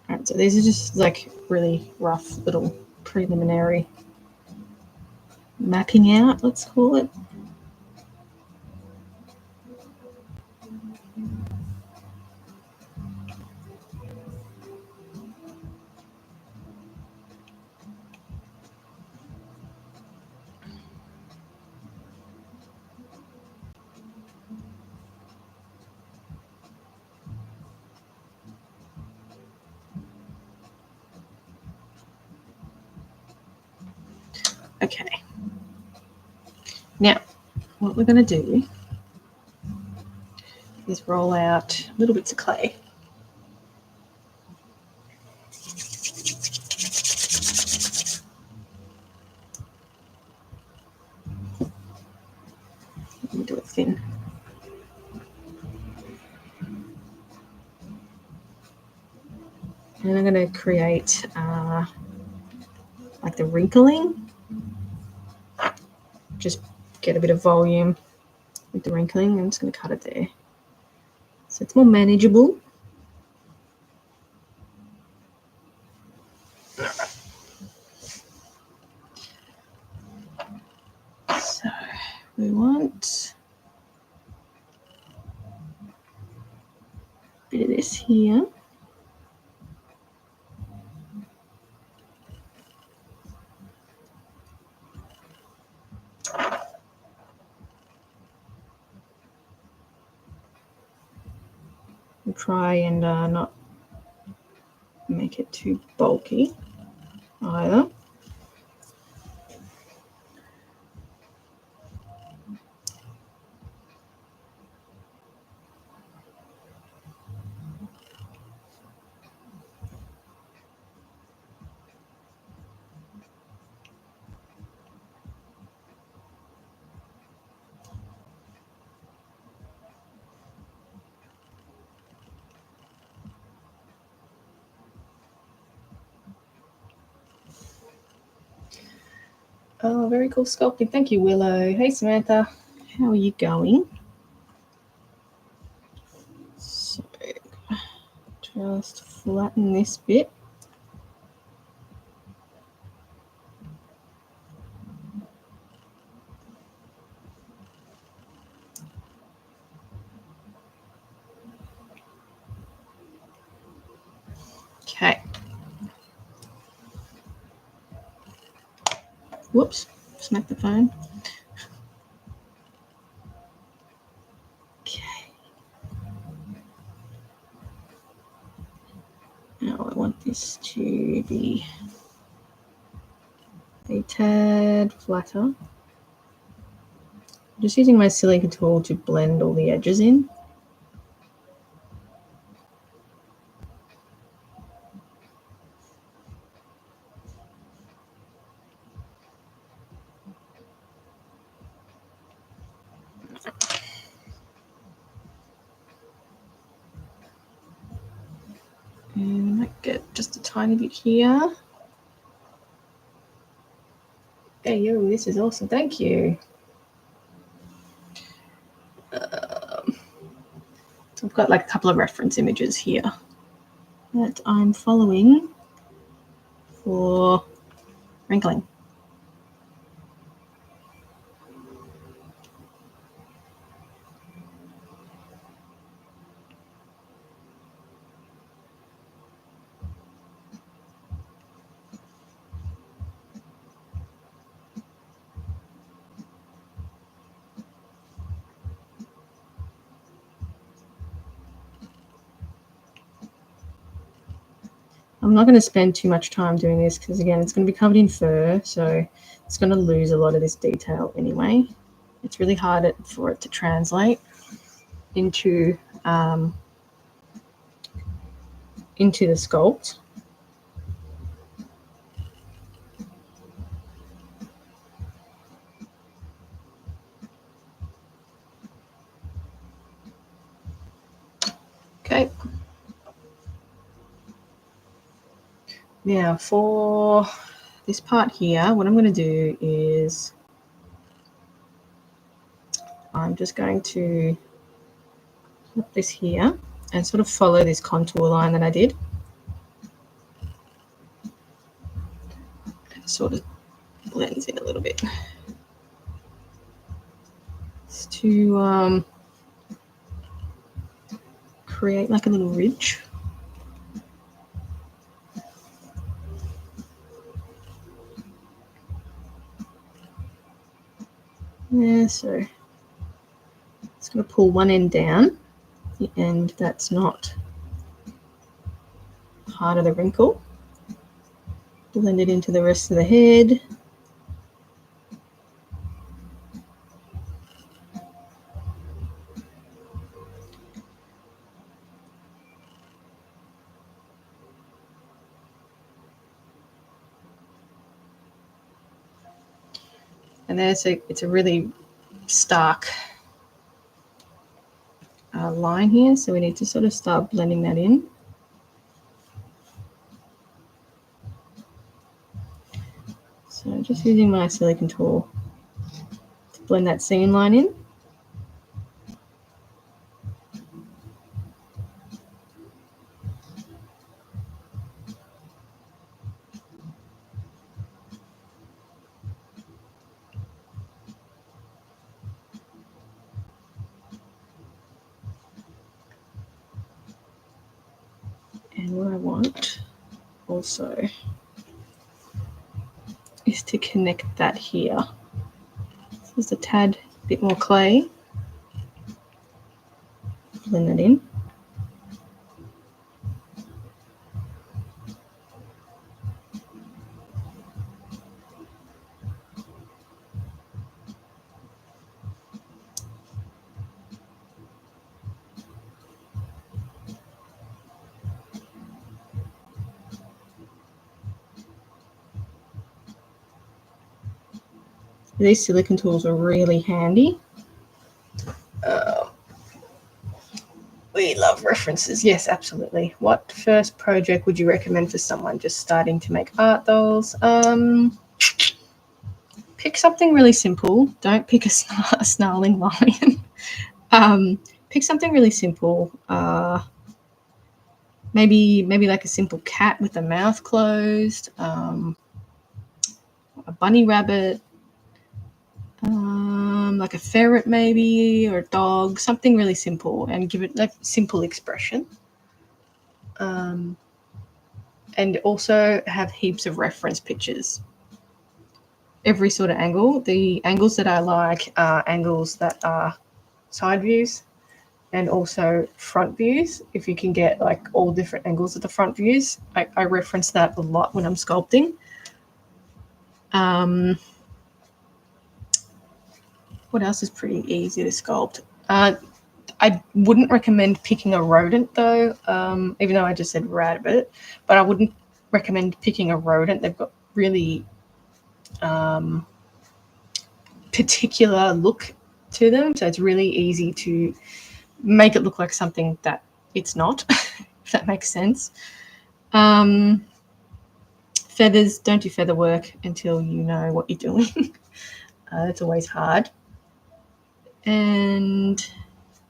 All right, so these are just like really rough little preliminary mapping out, let's call it. Okay. Now, what we're going to do is roll out little bits of clay. Let me do it thin. And I'm going to create like the wrinkling. Just get a bit of volume with the wrinkling. I'm just going to cut it there. So it's more manageable. So we want a bit of this here. We'll try and not make it too bulky either. Oh, very cool sculpting. Thank you, Willow. Hey, Samantha. How are you going? So, just flatten this bit. Okay. Whoops, smacked the phone. Okay. Now I want this to be a tad flatter. I'm just using my silica tool to blend all the edges in. And I might get just a tiny bit here. Hey, yo, this is awesome. Thank you. So I've got like a couple of reference images here that I'm following for wrinkling. I'm not going to spend too much time doing this because, again, it's going to be covered in fur, so it's going to lose a lot of this detail anyway. It's really hard for it to translate into the sculpt. Okay. Now for this part here, what I'm going to do is I'm just going to put this here and sort of follow this contour line that I did. It sort of blends in a little bit. It's to create like a little ridge. Yeah, so it's going to pull one end down, the end that's not part of the wrinkle. Blend it into the rest of the head. And there's it's a really stark line here, so we need to sort of start blending that in. So just using my silicone tool to blend that seam line in. And what I want also is to connect that here. So just a tad bit more clay. Blend that in. These silicone tools are really handy. We love references. Yes, absolutely. What first project would you recommend for someone just starting to make art dolls? Pick something really simple. Don't pick a snarling lion. Pick something really simple. Maybe like a simple cat with the mouth closed. A bunny rabbit. Like a ferret maybe, or a dog, something really simple, and give it like simple expression. And also have heaps of reference pictures. Every sort of angle. The angles that I like are angles that are side views and also front views. If you can get like all different angles of the front views, I reference that a lot when I'm sculpting. What else is pretty easy to sculpt? I wouldn't recommend picking a rodent though, even though I just said rabbit, but I wouldn't recommend picking a rodent. They've got really particular look to them, so it's really easy to make it look like something that it's not, if that makes sense. Feathers, don't do feather work until you know what you're doing. It's always hard. And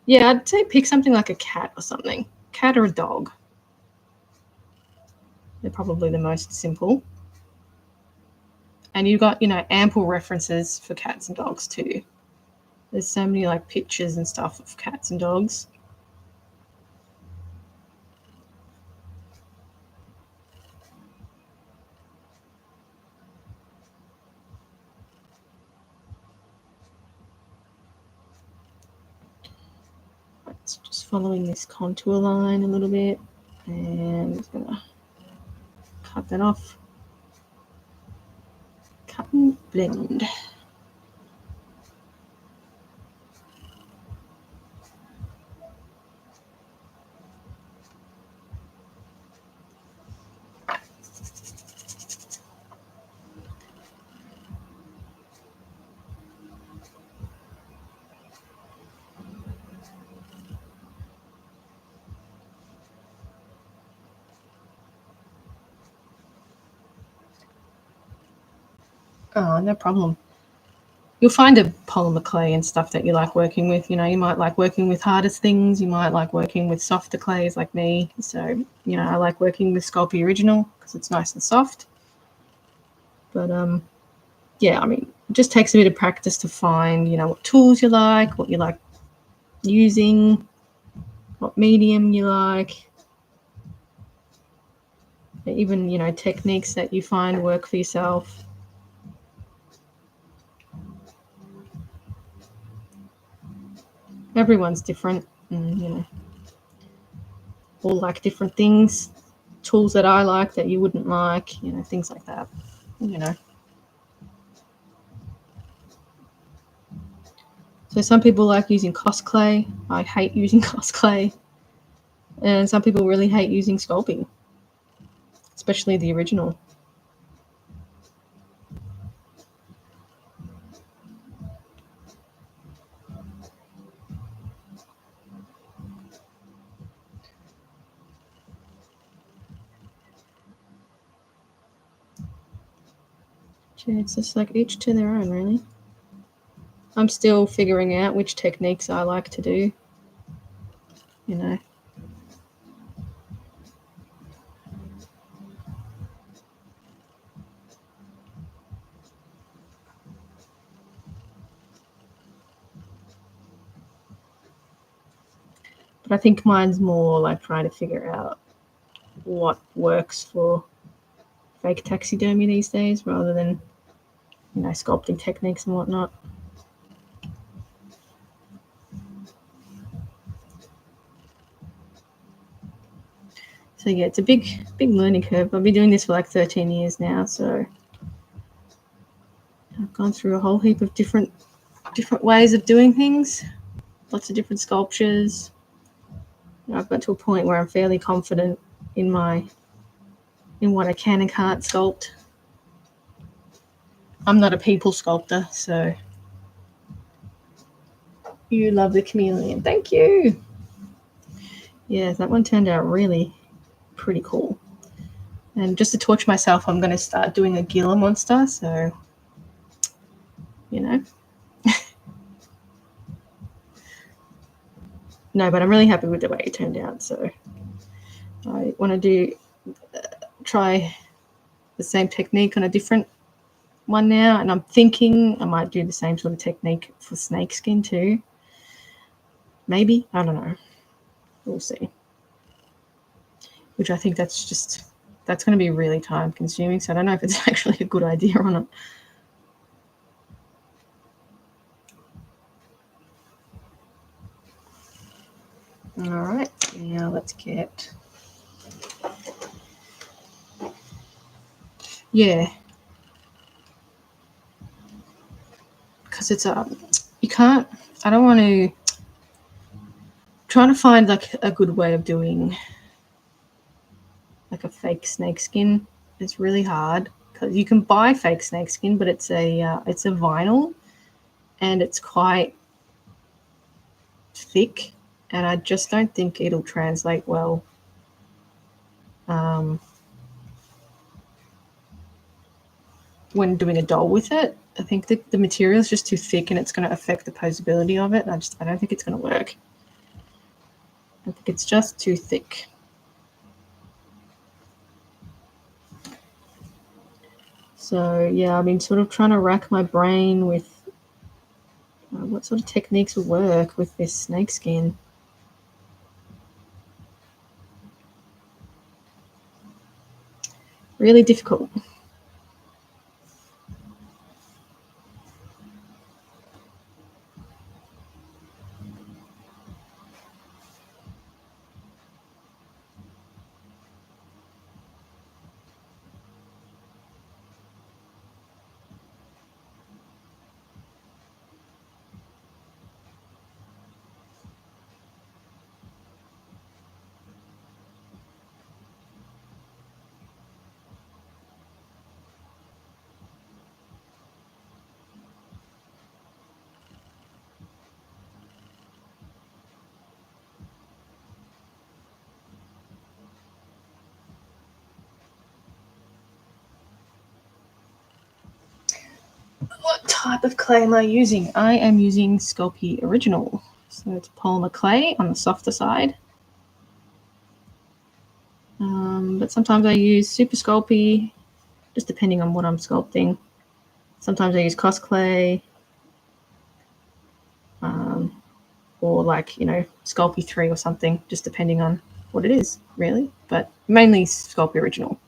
yeah, I'd say pick something like a cat or something. Cat or a dog. They're probably the most simple. And you've got, ample references for cats and dogs too. There's so many like pictures and stuff of cats and dogs. It's just following this contour line a little bit, and I'm just gonna cut that off. Cut and blend. Oh, no problem. You'll find a polymer clay and stuff that you like working with. You know, you might like working with hardest things. You might like working with softer clays like me. So, you know, I like working with Sculpey Original because it's nice and soft. But, yeah, I mean, it just takes a bit of practice to find, you know, what tools you like, what you like using, what medium you like. Even, you know, techniques that you find work for yourself. Everyone's different, and, you know, all like different things. Tools that I like that you wouldn't like, you know, things like that, you know. So some people like using Cos clay. I hate using Cos clay. And some people really hate using Sculpting, especially the original. It's just like each to their own, really. I'm still figuring out which techniques I like to do, you know. But I think mine's more like trying to figure out what works for fake taxidermy these days rather than, you know, sculpting techniques and whatnot. So yeah, it's a big learning curve. I've been doing this for like 13 years now, so I've gone through a whole heap of different ways of doing things, lots of different sculptures. I've got to a point where I'm fairly confident in what I can and can't sculpt. I'm not a people sculptor, so you love the chameleon. Thank you. Yeah, that one turned out really pretty cool. And just to torture myself, I'm going to start doing a Gila monster, so, you know. No, but I'm really happy with the way it turned out, so I want to try the same technique on a different one now, and I'm thinking I might do the same sort of technique for snakeskin too. Maybe, I don't know. We'll see. Which I think that's going to be really time consuming, so I don't know if it's actually a good idea or not. All right, now let's get, yeah, because it's you can't, I don't want to, trying to find like a good way of doing like a fake snakeskin is really hard because you can buy fake snakeskin, but it's a vinyl and it's quite thick, and I just don't think it'll translate well. When doing a doll with it, I think the material is just too thick and it's going to affect the posability of it. I don't think it's going to work. I think it's just too thick. So yeah, I've been sort of trying to rack my brain with what sort of techniques will work with this snakeskin. Really difficult. What type of clay am I using? I am using Sculpey Original. So it's polymer clay on the softer side. But sometimes I use Super Sculpey, just depending on what I'm sculpting. Sometimes I use Cos clay, or like, you know, Sculpey 3 or something, just depending on what it is, really. But mainly Sculpey Original.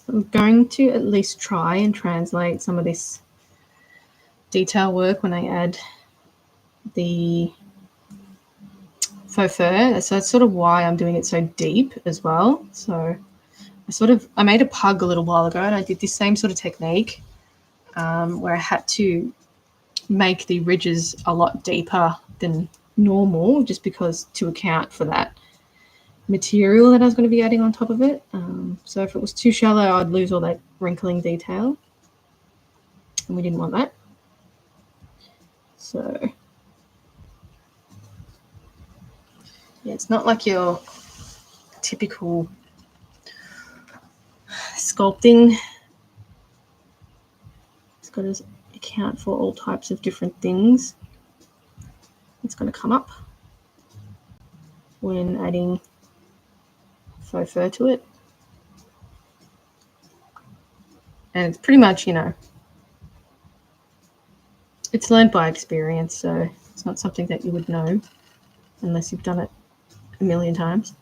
I'm going to at least try and translate some of this detail work when I add the faux fur. So that's sort of why I'm doing it so deep as well. So I made a pug a little while ago, and I did this same sort of technique where I had to make the ridges a lot deeper than normal, just because to account for that material that I was going to be adding on top of it. So if it was too shallow, I'd lose all that wrinkling detail, and we didn't want that. So yeah, it's not like your typical sculpting. It's got to account for all types of different things. It's going to come up when adding faux fur to it. And it's pretty much, you know, it's learned by experience, so it's not something that you would know unless you've done it a million times.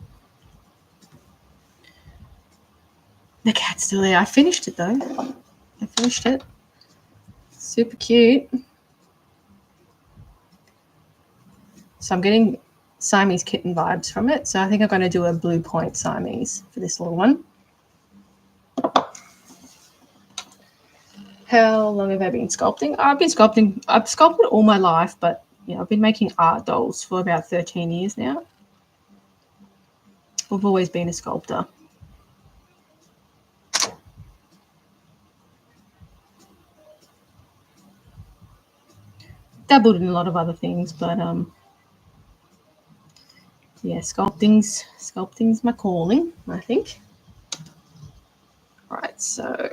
The cat's still there. I finished it though. I finished it. Super cute. So I'm getting Siamese kitten vibes from it. So I think I'm going to do a blue point Siamese for this little one. How long have I been sculpting? I've sculpted all my life, but you know, I've been making art dolls for about 13 years now. I've always been a sculptor. Dabbled in a lot of other things, but yeah, sculpting's my calling, I think. All right, so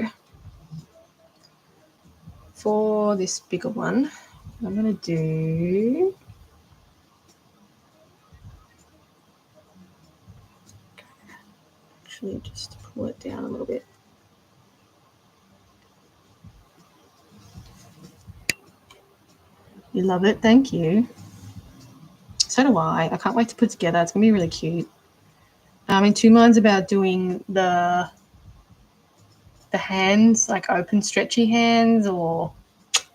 for this bigger one, I'm going to do actually just pull it down a little bit. You love it, thank you. So do I. I can't wait to put it together. It's going to be really cute. I'm in two minds about doing the hands, like open stretchy hands, or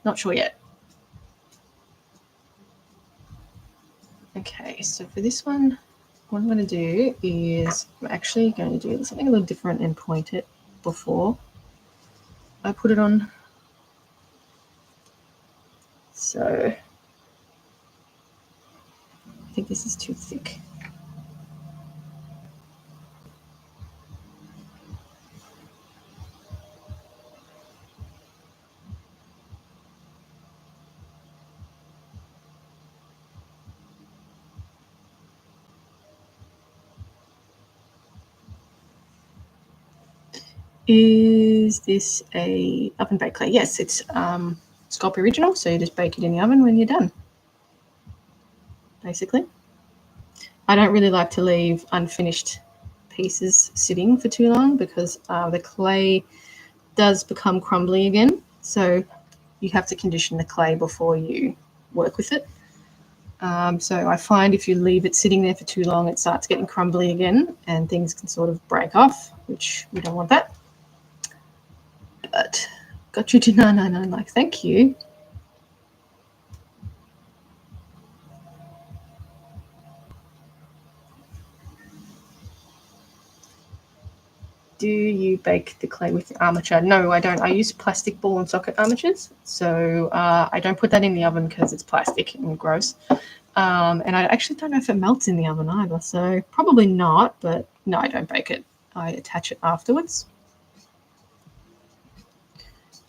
not sure yet. Okay, so for this one, what I'm going to do is I'm actually going to do something a little different and point it before I put it on. So I think this is too thick. Is this a oven baked clay? Yes, it's Sculpey Original, so you just bake it in the oven when you're done, basically. I don't really like to leave unfinished pieces sitting for too long because the clay does become crumbly again, so you have to condition the clay before you work with it. So I find if you leave it sitting there for too long, it starts getting crumbly again and things can sort of break off, which we don't want that. But got you to 999 like, thank you. Do you bake the clay with the armature? No, I don't. I use plastic ball and socket armatures. So I don't put that in the oven because it's plastic and gross. And I actually don't know if it melts in the oven either. So probably not, but no, I don't bake it. I attach it afterwards.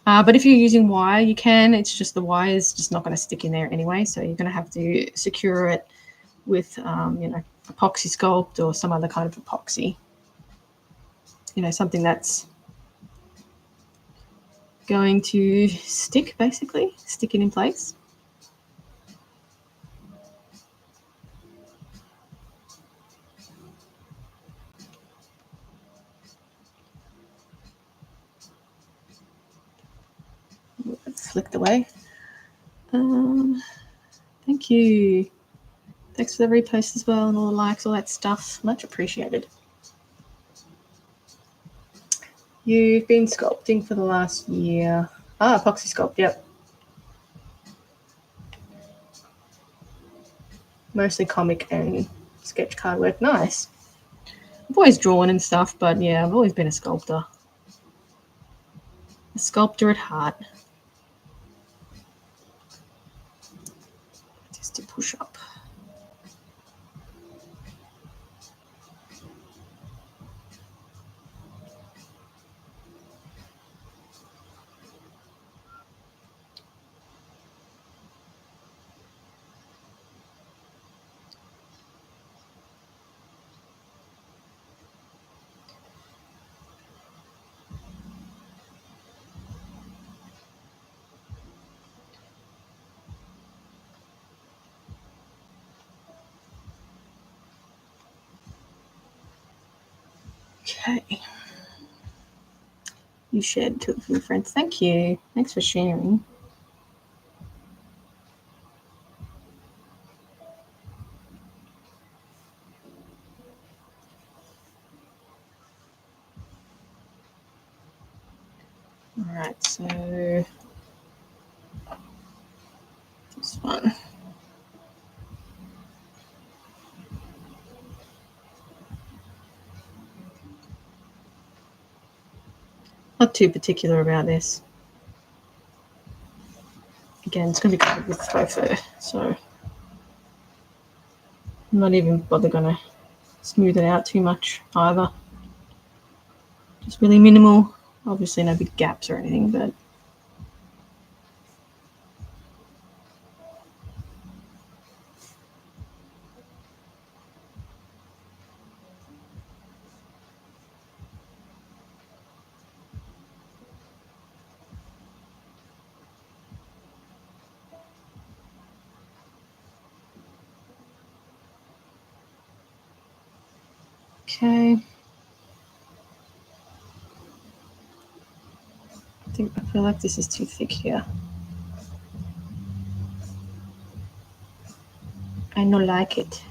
But if you're using wire, you can. It's just the wire is just not going to stick in there anyway. So you're going to have to secure it with, epoxy sculpt or some other kind of epoxy. Something that's going to stick, basically, stick it in place. It's flicked away. Thank you. Thanks for the repost as well and all the likes, all that stuff. Much appreciated. You've been sculpting for the last year. Epoxy sculpt, yep. Mostly comic and sketch card work. Nice. I've always drawn and stuff, but yeah, I've always been a sculptor. A sculptor at heart. Just to push up. Okay. You shared to a few friends. Thank you. Thanks for sharing. All right, so this one. Not too particular about this. Again, it's going to be covered with faux fur, so I'm not even going to smooth it out too much either. Just really minimal. Obviously no big gaps or anything, but okay. I feel like this is too thick here. I don't like it.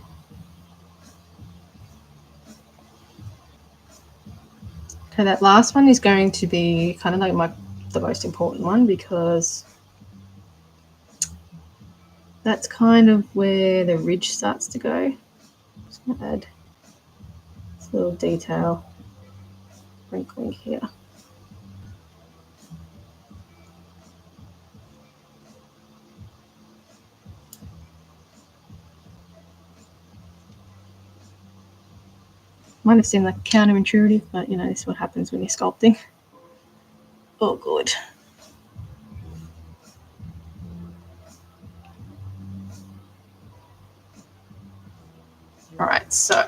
Okay, that last one is going to be kind of like the most important one because that's kind of where the ridge starts to go. Just going to add this little detail wrinkling here. Might have seemed like counterintuitive, but this is what happens when you're sculpting. Oh, good. All right, so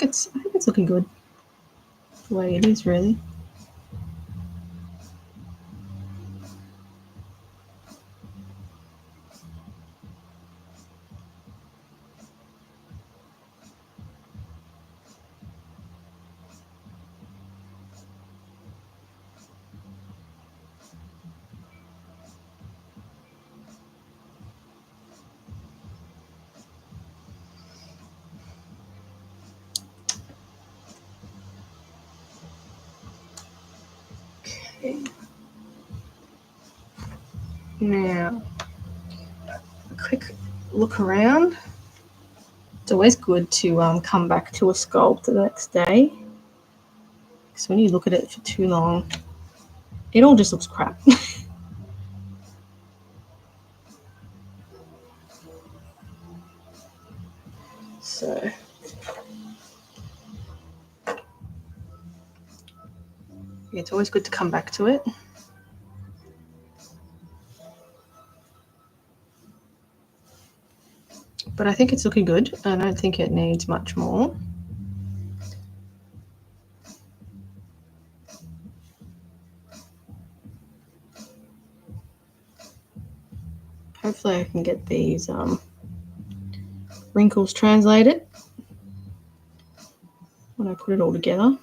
I think it's looking good the way it is, really. Okay. Now, a quick look around. It's always good to come back to a sculpt the next day, because when you look at it for too long, it all just looks crap. So yeah, it's always good to come back to it. But I think it's looking good. I don't think it needs much more. Hopefully I can get these wrinkles translated when I put it all together.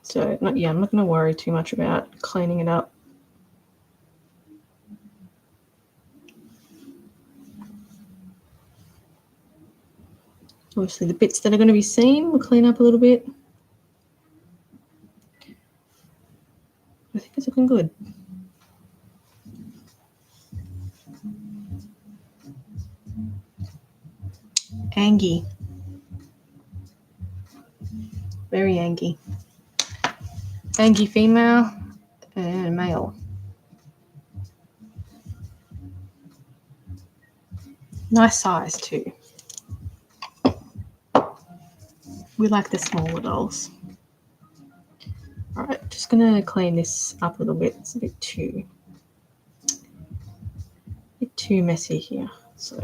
So yeah, I'm not going to worry too much about cleaning it up. Obviously the bits that are going to be seen, we'll clean up a little bit. I think it's looking good. Angie. Very Angie. Angie female and male. Nice size too. We like the smaller dolls. Alright, just going to clean this up a little bit. It's a bit too messy here. So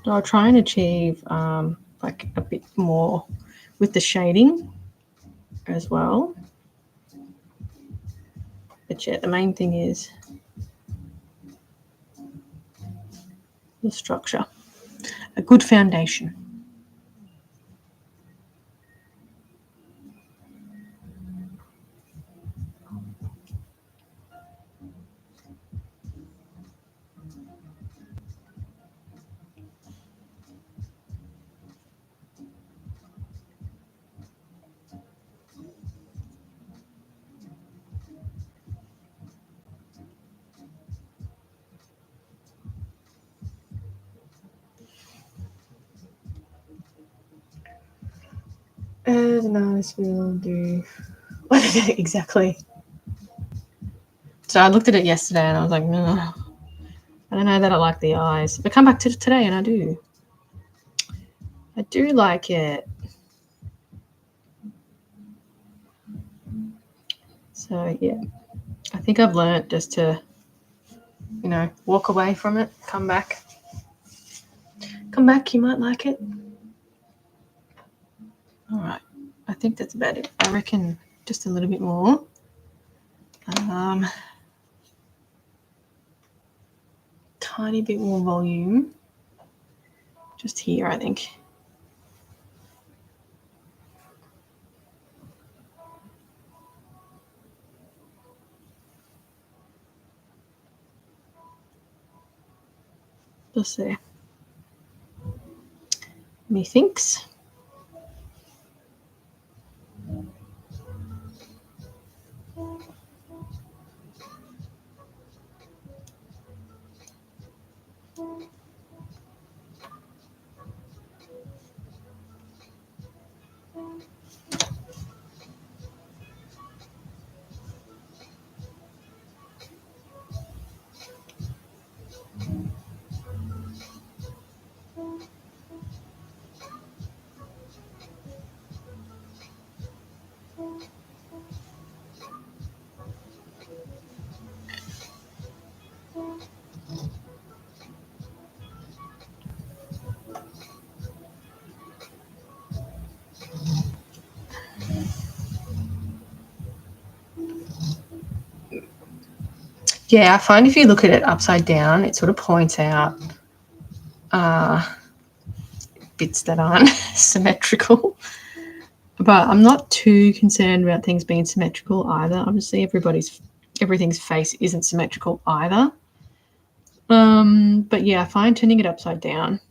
I'll try and achieve like a bit more with the shading as well. But yeah, the main thing is the structure. A good foundation. And now this will do exactly. So I looked at it yesterday and I was like, no, I don't know that I like the eyes. But come back to today and I do. I do like it. So yeah, I think I've learned just to, you know, walk away from it, come back. Come back, you might like it. All right, I think that's about it. I reckon just a little bit more. Tiny bit more volume. Just here, I think. Just there. Methinks. Yeah, I find if you look at it upside down, it sort of points out bits that aren't symmetrical. But I'm not too concerned about things being symmetrical either. Obviously, everything's face isn't symmetrical either. But yeah, I find turning it upside down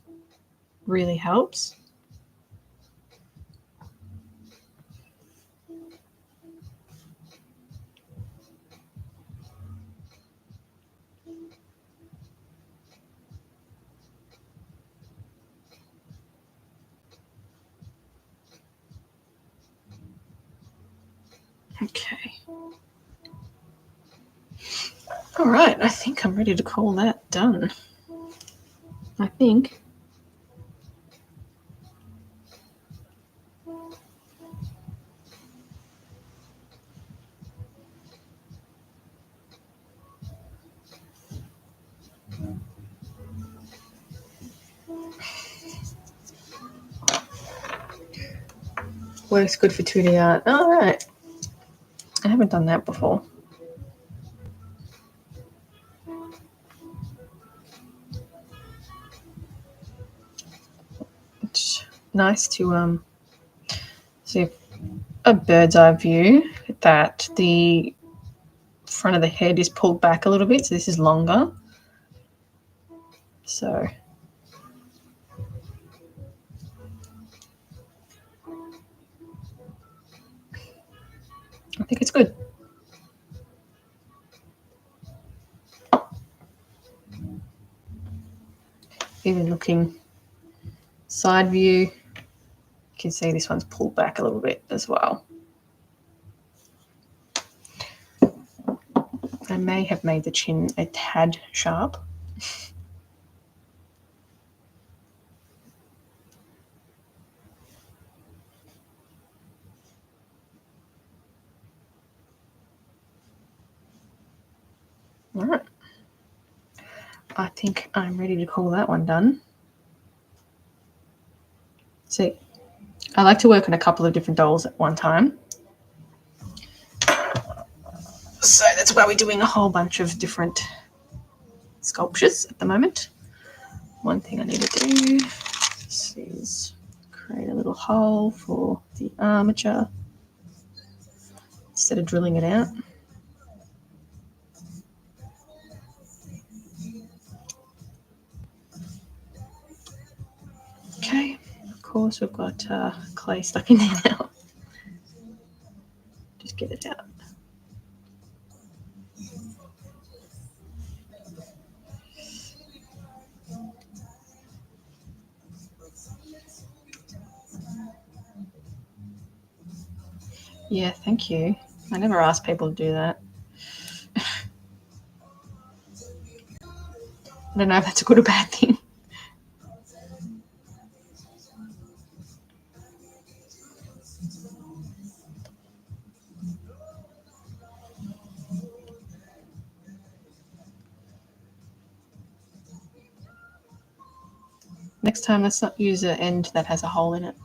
really helps. Okay. All right, I think I'm ready to call that done. I think. Works good for 2D art. All right. I haven't done that before. It's nice to see a bird's eye view that the front of the head is pulled back a little bit, so this is longer. So I think it's good. Even looking side view, you can see this one's pulled back a little bit as well. I may have made the chin a tad sharp. All right. I think I'm ready to call that one done. See, I like to work on a couple of different dolls at one time. So that's why we're doing a whole bunch of different sculptures at the moment. One thing I need to do is create a little hole for the armature instead of drilling it out. Okay, of course we've got clay stuck in there now. Just get it out. Yeah, thank you. I never ask people to do that. I don't know if that's a good or bad thing. Next time, let's not use an end that has a hole in it.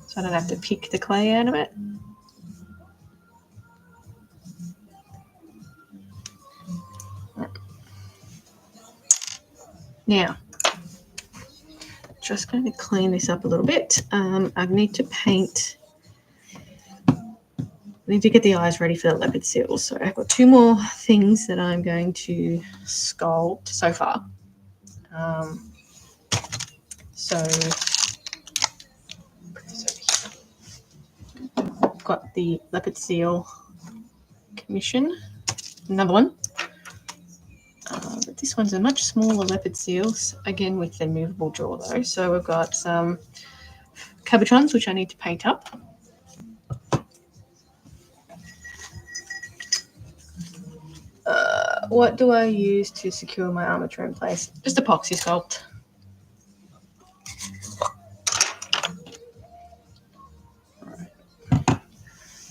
So I don't have to pick the clay out of it. Now, just going to clean this up a little bit. I need to paint. I need to get the eyes ready for the leopard seal. So I've got two more things that I'm going to sculpt so far. I've got the leopard seal commission, another one. But this one's a much smaller leopard seal, again with the movable jaw though. So we've got some cabochons, which I need to paint up. What do I use to secure my armature in place? Just epoxy sculpt.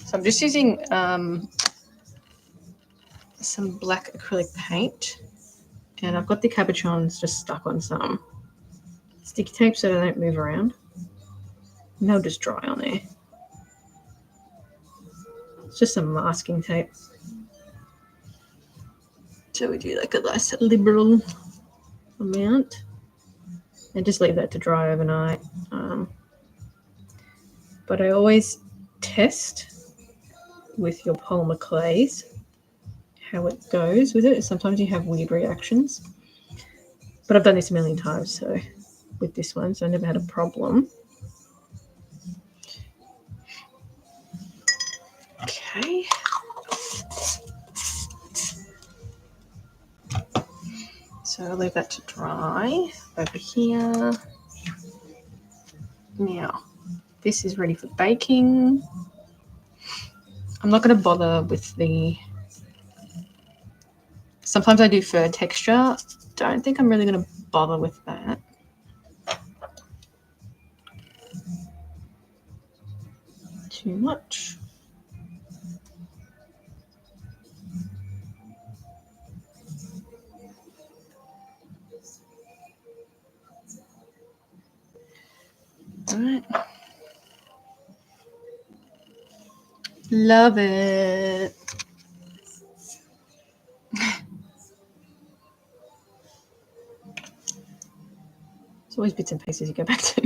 So I'm just using some black acrylic paint, and I've got the cabochons just stuck on some sticky tape so they don't move around. And they'll just dry on there. It's just some masking tape. So we do like a nice liberal amount and just leave that to dry overnight. But I always test with your polymer clays how it goes with it. Sometimes you have weird reactions, but I've done this a million times, so with this one, so I never had a problem. Okay. So I'll leave that to dry over here. Now, This is ready for baking. I'm not going to bother with the... Sometimes I do fur texture. Don't think I'm really going to bother with that. Too much. All right. Love it. There's always bits and pieces you go back to.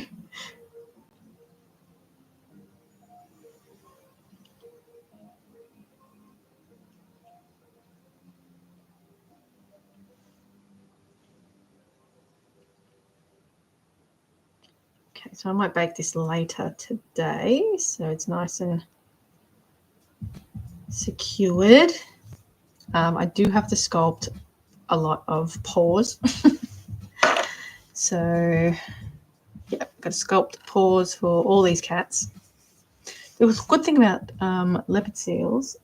Okay, so I might bake this later today, so it's nice and secured. I do have to sculpt a lot of paws. So, yeah, I've got to sculpt paws for all these cats. The good thing about leopard seals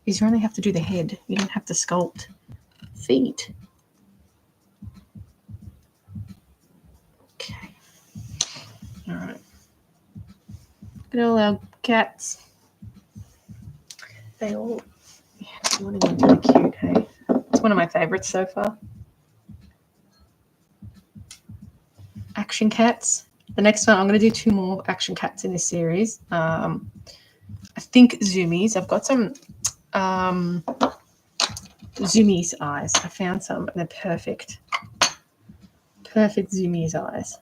is you only have to do the head. You don't have to sculpt feet. Okay. All right. Look at all our cats. They all, yeah, one of them really cute, hey? It's one of my favorites so far. Action cats. The next one, I'm going to do 2 more action cats in this series. I think zoomies. I've got some zoomies eyes. I found some, and they're perfect. Perfect zoomies eyes.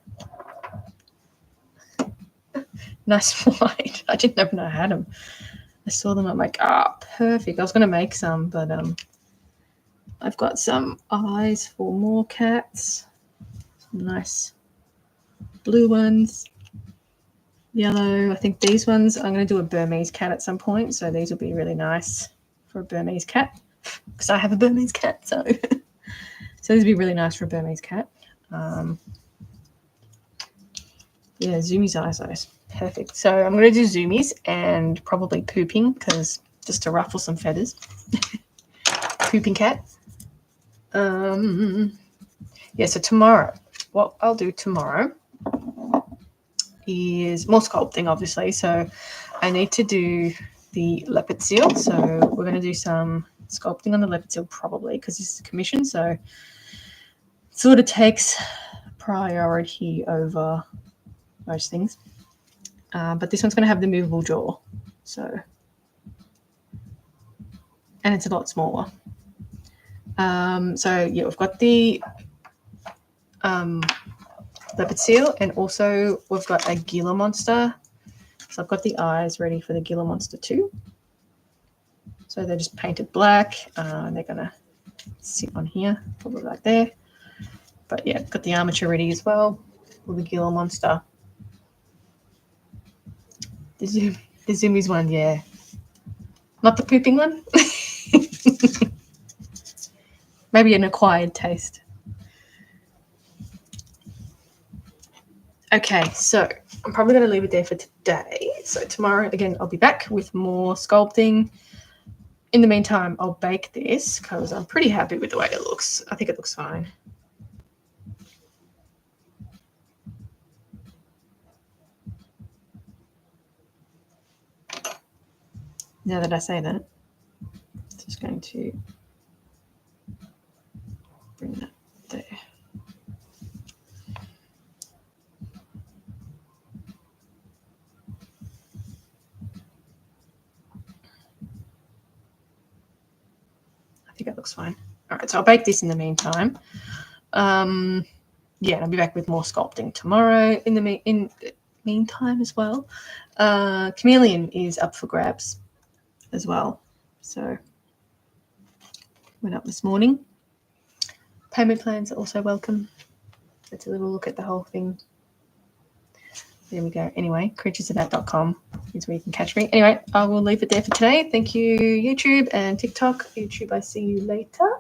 Nice white. I didn't even know I had them. I saw them. I'm like, perfect. I was going to make some, but I've got some eyes for more cats. Some nice blue ones. Yellow. I think these ones, I'm going to do a Burmese cat at some point, so these will be really nice for a Burmese cat because I have a Burmese cat, so so these will be really nice for a Burmese cat. Yeah, zoomies eyes. Perfect. So I'm going to do zoomies and probably pooping, because just to ruffle some feathers. Pooping cat. Yeah, so tomorrow, what I'll do tomorrow is more sculpting, obviously. So I need to do the leopard seal. So we're going to do some sculpting on the leopard seal probably, because this is a commission. So it sort of takes priority over most things. But this one's going to have the movable jaw. So, and it's a lot smaller. So yeah, we've got the leopard seal, and also we've got a Gila monster. So I've got the eyes ready for the Gila monster too. So they're just painted black. They're going to sit on here, probably like there. But yeah, got the armature ready as well for the Gila monster. The zoomies one, yeah. Not the pooping one. Maybe an acquired taste. Okay, so I'm probably going to leave it there for today. So tomorrow, again, I'll be back with more sculpting. In the meantime, I'll bake this because I'm pretty happy with the way it looks. I think it looks fine. Now that I say that, I'm just going to bring that there. I think it looks fine. All right, so I'll bake this in the meantime. Yeah, I'll be back with more sculpting tomorrow. In the meantime as well, Chameleon is up for grabs as well. So went up this morning. Payment plans are also welcome. Let's a little look at the whole thing. There we go. Anyway, creaturesofthat.com is where you can catch me. Anyway, I will leave it there for today. Thank you, YouTube and TikTok. YouTube, I see you later.